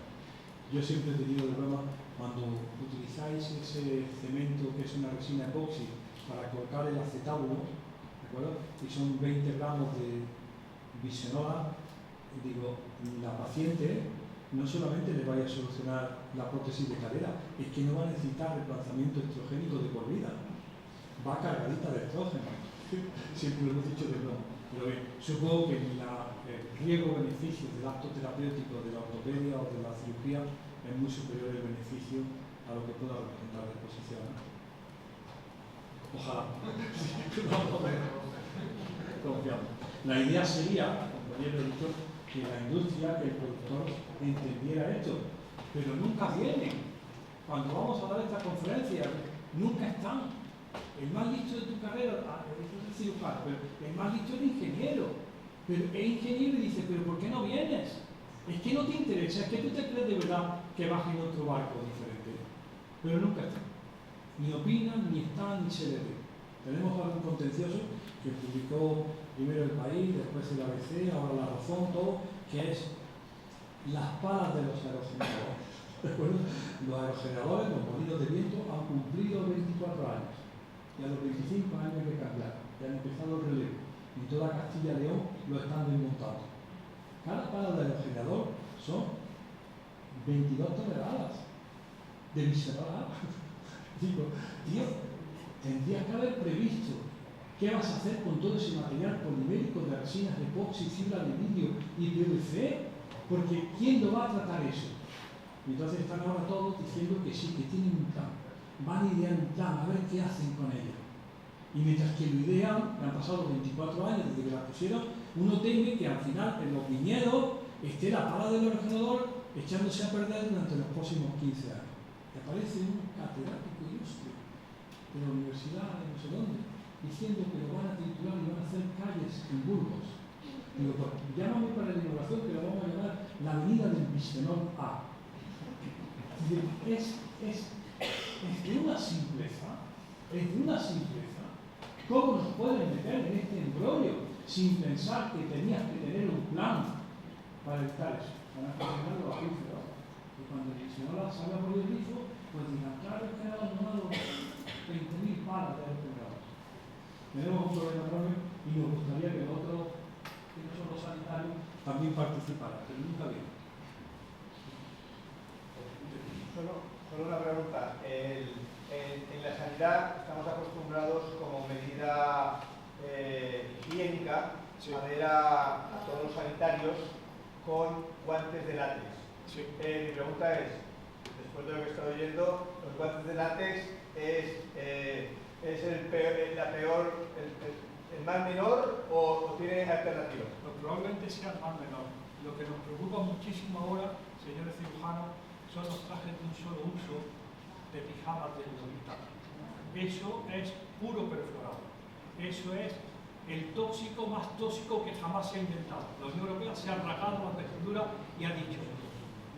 Yo siempre he tenido de broma, cuando utilizáis ese cemento que es una resina epoxi para colocar el acetábulo, ¿de acuerdo? Y son 20 gramos de bisfenol, digo, la paciente no solamente le vaya a solucionar la prótesis de cadera, es que no va a necesitar reemplazamiento estrogénico de por vida. Va cargadita de estrógeno. Siempre lo hemos dicho de broma. Pero bien, supongo que el riesgo-beneficio del acto terapéutico de la ortopedia o de la cirugía es muy superior el beneficio a lo que pueda representar la exposición. Ojalá. Confiamos. La idea sería, compañero editor, que la industria, que el productor entendiera esto, pero nunca vienen. Cuando vamos a dar esta conferencia, nunca están. El más listo de tu carrera, es cirujano, pero el más listo es el ingeniero. Pero es ingeniero y dice, pero ¿por qué no vienes? Es que no te interesa, es que tú te crees de verdad que vas en otro barco diferente. Pero nunca están. Ni opinan, ni están, ni se le ve. Tenemos algún contencioso que publicó primero El País, después el ABC, ahora La Razón, todo, que es las palas de los aerogeneradores. Los aerogeneradores, los molinos de viento, han cumplido 24 años. Y a los 25 años hay que cambiar. Ya han empezado el relevo. Y toda Castilla y León lo están desmontando. Cada pala de aerogenerador son 22 toneladas de bisfenol A. Digo, tío, tendrías que haber previsto qué vas a hacer con todo ese material polimérico de resinas de epoxi, fibra de vidrio y PVC, porque ¿quién lo va a tratar eso? Y entonces están ahora todos diciendo que sí, que tienen un plan, van a idear un plan, a ver qué hacen con ello. Y mientras que lo idean, que han pasado 24 años desde que la pusieron, uno teme que al final en los viñedos esté la pala del aerogenerador echándose a perder durante los próximos 15 años. Y aparece un catedrático ilustre de la universidad de no sé dónde, diciendo que lo van a titular y van a hacer calles en Burgos. Digo, pues llámame para la inauguración que lo vamos a llamar la avenida del bisfenol A. Es de una simpleza, ¿Cómo nos pueden meter en este embrollo sin pensar que tenías que tener un plan para evitar eso? Van a funcionar los acuíferos. Y cuando el bisfenol A salga por el grifo, pues digan, claro, es que han abandonado 20.000 palas de respiradores. Tenemos un problema enorme y nos gustaría que otros, que no son los sanitarios, también participaran, pero nunca bien. Solo una pregunta. En la sanidad estamos acostumbrados como medida higiénica a ver a todos los sanitarios con guantes de látex. Sí. Mi pregunta es, después de lo que he estado oyendo, ¿los guantes de látex es el mal menor o tiene alternativas? Pues probablemente sea el mal menor. Lo que nos preocupa muchísimo ahora, señores cirujanos, son los trajes de un solo uso de pijamas del hospital. Eso es puro perfluorado. Eso es el tóxico más tóxico que jamás se ha inventado. La Unión Europea se ha rasgado las vestiduras y ha dicho,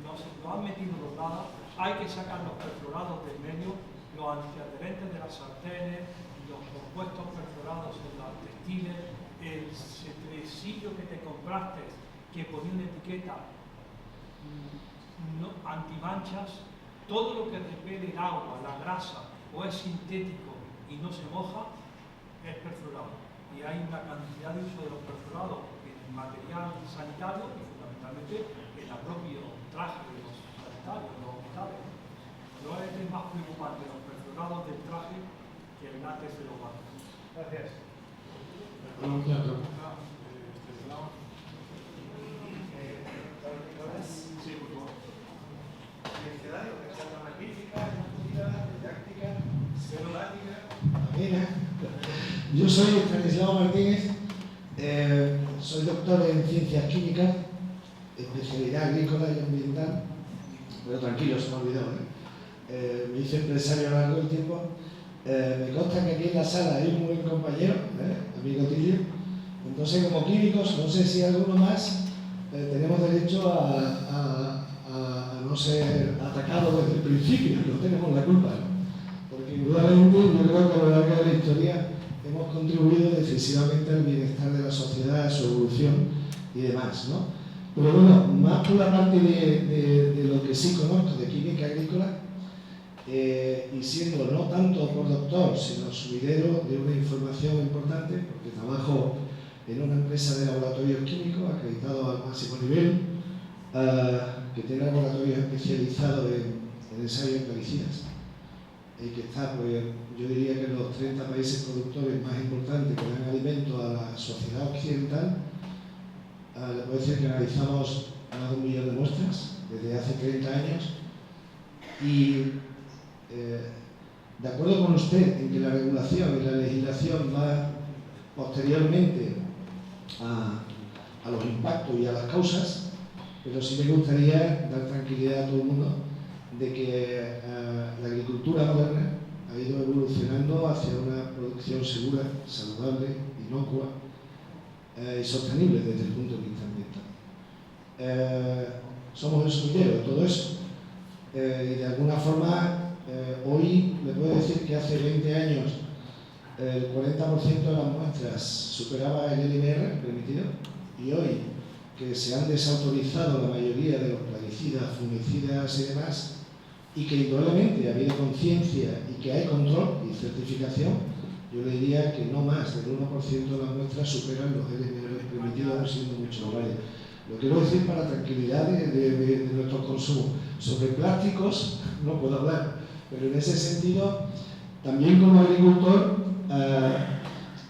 nos han metido los nada, hay que sacar los perfluorados del medio, los antiadherentes de las sartenes, los compuestos perfluorados en los textiles, el cetresillo que te compraste que ponía una etiqueta antimanchas, todo lo que repele el agua, la grasa o es sintético y no se moja, es perfluorado. Y hay una cantidad de uso de los perfluorados en el material sanitario y fundamentalmente en el propio traje de los sanitarios, de los hospitales. Probablemente es más preocupante los perfluorados del traje que el látex de los guantes. Gracias. Sí, por favor. Mira, yo soy Estanislao Martínez, soy doctor en ciencias químicas, especialidad agrícola y ambiental, pero tranquilo, se me olvidó, me hice empresario a lo largo del tiempo. Me consta que aquí en la sala hay un buen compañero, amigo Tilio. Entonces, como químicos, no sé si alguno más, tenemos derecho a no ser atacados desde el principio, no tenemos la culpa, ¿no? Porque indudablemente yo creo que a lo largo de la historia hemos contribuido decisivamente al bienestar de la sociedad, a su evolución y demás, ¿no? Pero bueno, más por la parte de lo que sí conozco de química agrícola, y siendo no tanto por doctor, sino subidero de una información importante, porque trabajo en una empresa de laboratorios químicos acreditado al máximo nivel, que tiene laboratorios especializados en ensayos en plaguicidas, y que está, pues, yo diría que en los 30 países productores más importantes que dan alimento a la sociedad occidental. Le puedo decir que analizamos más de 1 millón de muestras desde hace 30 años y de acuerdo con usted en que la regulación y la legislación va posteriormente a los impactos y a las causas, pero sí me gustaría dar tranquilidad a todo el mundo de que la agricultura moderna ha ido evolucionando hacia una producción segura, saludable, inocua y sostenible desde el punto de vista ambiental. Somos el sumidero de todo eso y de alguna forma hoy le puedo decir que hace 20 años el 40% de las muestras superaba el LMR permitido y hoy que se han desautorizado la mayoría de los plaguicidas, fungicidas y demás, y que indudablemente ha habido conciencia y que hay control y certificación, yo le diría que no más del 1% de las muestras superan los LMR permitidos, siendo mucho más. Lo quiero decir para tranquilidad de nuestros consumos. Sobre plásticos no puedo hablar, pero en ese sentido, también como agricultor,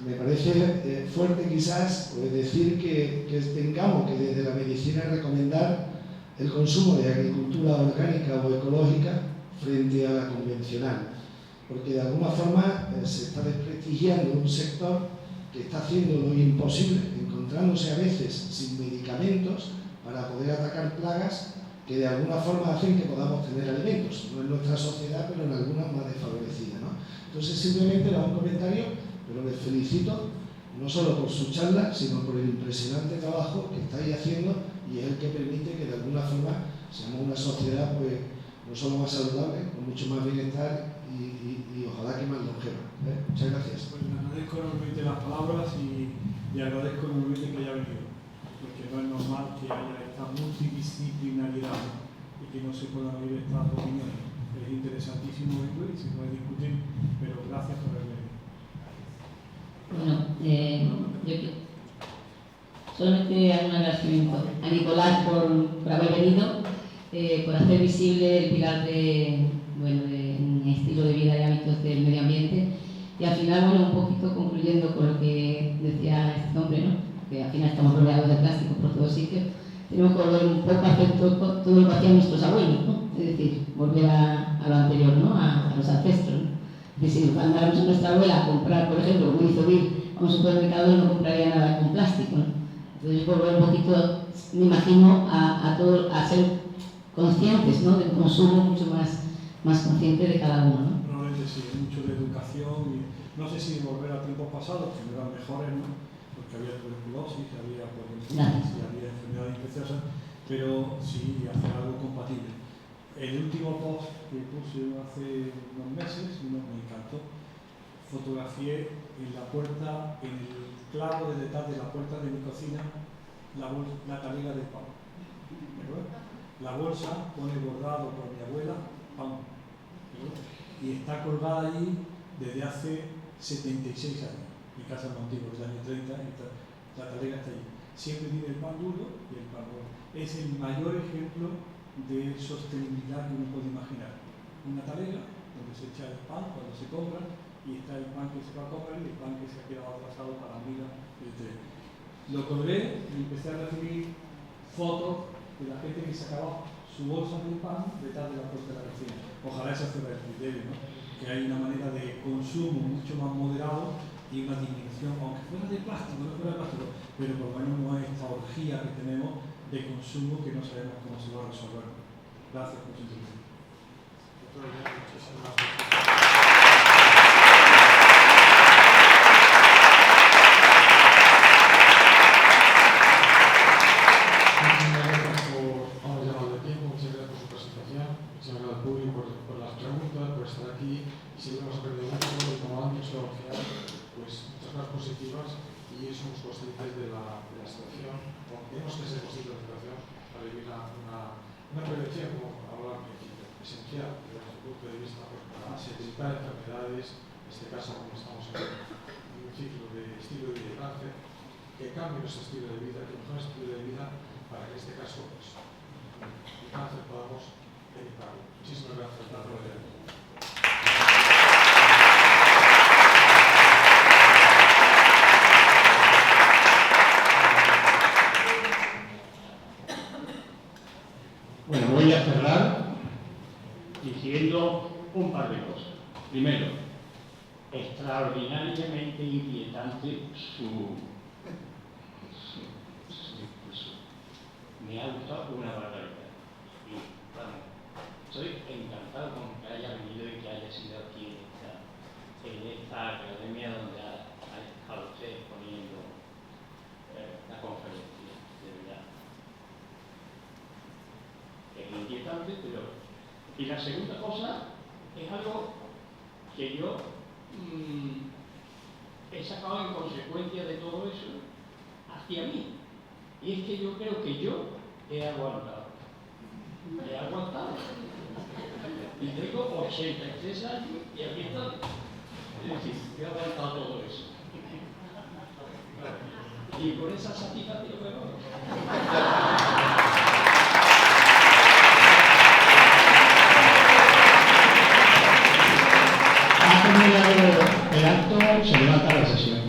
me parece fuerte quizás pues, decir que tengamos que desde la medicina recomendar el consumo de agricultura orgánica o ecológica frente a la convencional, porque de alguna forma se está desprestigiando un sector que está haciendo lo imposible, encontrándose a veces sin medicamentos para poder atacar plagas que de alguna forma hacen que podamos tener alimentos, no en nuestra sociedad, pero en algunas más desfavorecidas, ¿no? Entonces simplemente le hago un comentario, pero les felicito no solo por su charla, sino por el impresionante trabajo que estáis haciendo y es el que permite que de alguna forma seamos una sociedad pues no solo más saludable, con mucho más bienestar y ojalá que más longeva. Muchas gracias. Pues le agradezco enormemente las palabras y agradezco enormemente que haya venido, porque no es normal que haya esta multidisciplinariedad y que no se puedan oír estas opiniones. Es interesantísimo verlo y se puede discutir, pero gracias por haber venido. Bueno, solamente hago un agradecimiento a Nicolás por haber venido, por hacer visible el pilar de estilo de vida y hábitos del medio ambiente. Y al final, bueno, un poquito concluyendo con lo que decía este hombre, ¿no? Que al final estamos rodeados de plástico por todos sitios, tenemos que volver un poco a hacer todo lo que hacían nuestros abuelos, ¿no? Es decir, volver a lo anterior, ¿no? A los ancestros, ¿no? Es decir, si mandáramos a nuestra abuela a comprar, por ejemplo, como hizo Bill, a un supermercado, no compraría nada con plástico, ¿no? Entonces, volver un poquito, me imagino, a ser conscientes, ¿no? Del consumo mucho más consciente de cada uno, ¿no? Probablemente sí, mucho de educación y no sé si volver a tiempos pasados, que no eran mejores, ¿no? Porque había tuberculosis, había poliomielitis y había enfermedades infecciosas, pero sí hacer algo compatible. El último post que puse hace unos meses, me encantó, fotografié en la puerta, en el clavo de detrás de la puerta de mi cocina, la talega de pan. La bolsa pone bordado por mi abuela, pan. Y está colgada allí desde hace 76 años. Mi casa es antigua, es del año 30, y la talega está allí. Siempre tiene el pan duro y el pan gordo. Es el mayor ejemplo de sostenibilidad que uno puede imaginar. Una talega donde se echa el pan cuando se compra y está el pan que se va a comer y el pan que se ha quedado atrasado para la vida del tren. Lo colgué y empecé a recibir fotos de la gente que sacaba su bolsa de pan detrás de la puerta de la cocina. Ojalá ese fuera el criterio, ¿no? Que hay una manera de consumo mucho más moderado y una disminución, aunque fuera de plástico, no fuera de plástico, pero por lo menos no es esta orgía que tenemos de consumo que no sabemos cómo se va a resolver. Gracias por su intervención. Muchísimas gracias. Positivas y somos conscientes de la situación, o tenemos que ser conscientes de la situación para vivir una prevención, como hablaba al principio, esencial desde el punto de vista para evitar enfermedades, en este caso como estamos en un ciclo de estilo de vida y cáncer, que cambie nuestro estilo de vida, que mejore nuestro estilo de vida para que en este caso pues, el cáncer podamos evitarlo. Muchísimas gracias por la oportunidad. Bueno, voy a cerrar diciendo un par de cosas. Primero, extraordinariamente inquietante me ha gustado una barbaridad. Y, bueno, estoy encantado con que haya venido y que haya sido aquí en esta academia donde ha estado usted exponiendo la conferencia, de verdad. Es inquietante, pero... Y la segunda cosa es algo que yo he sacado en consecuencia de todo eso hacia mí. Y es que yo creo que yo he aguantado. He aguantado. Y tengo 83 años y aquí estoy. Es decir, he aguantado todo eso. Y por esa satisfacción me voy. Ha terminado el acto, se levanta la sesión.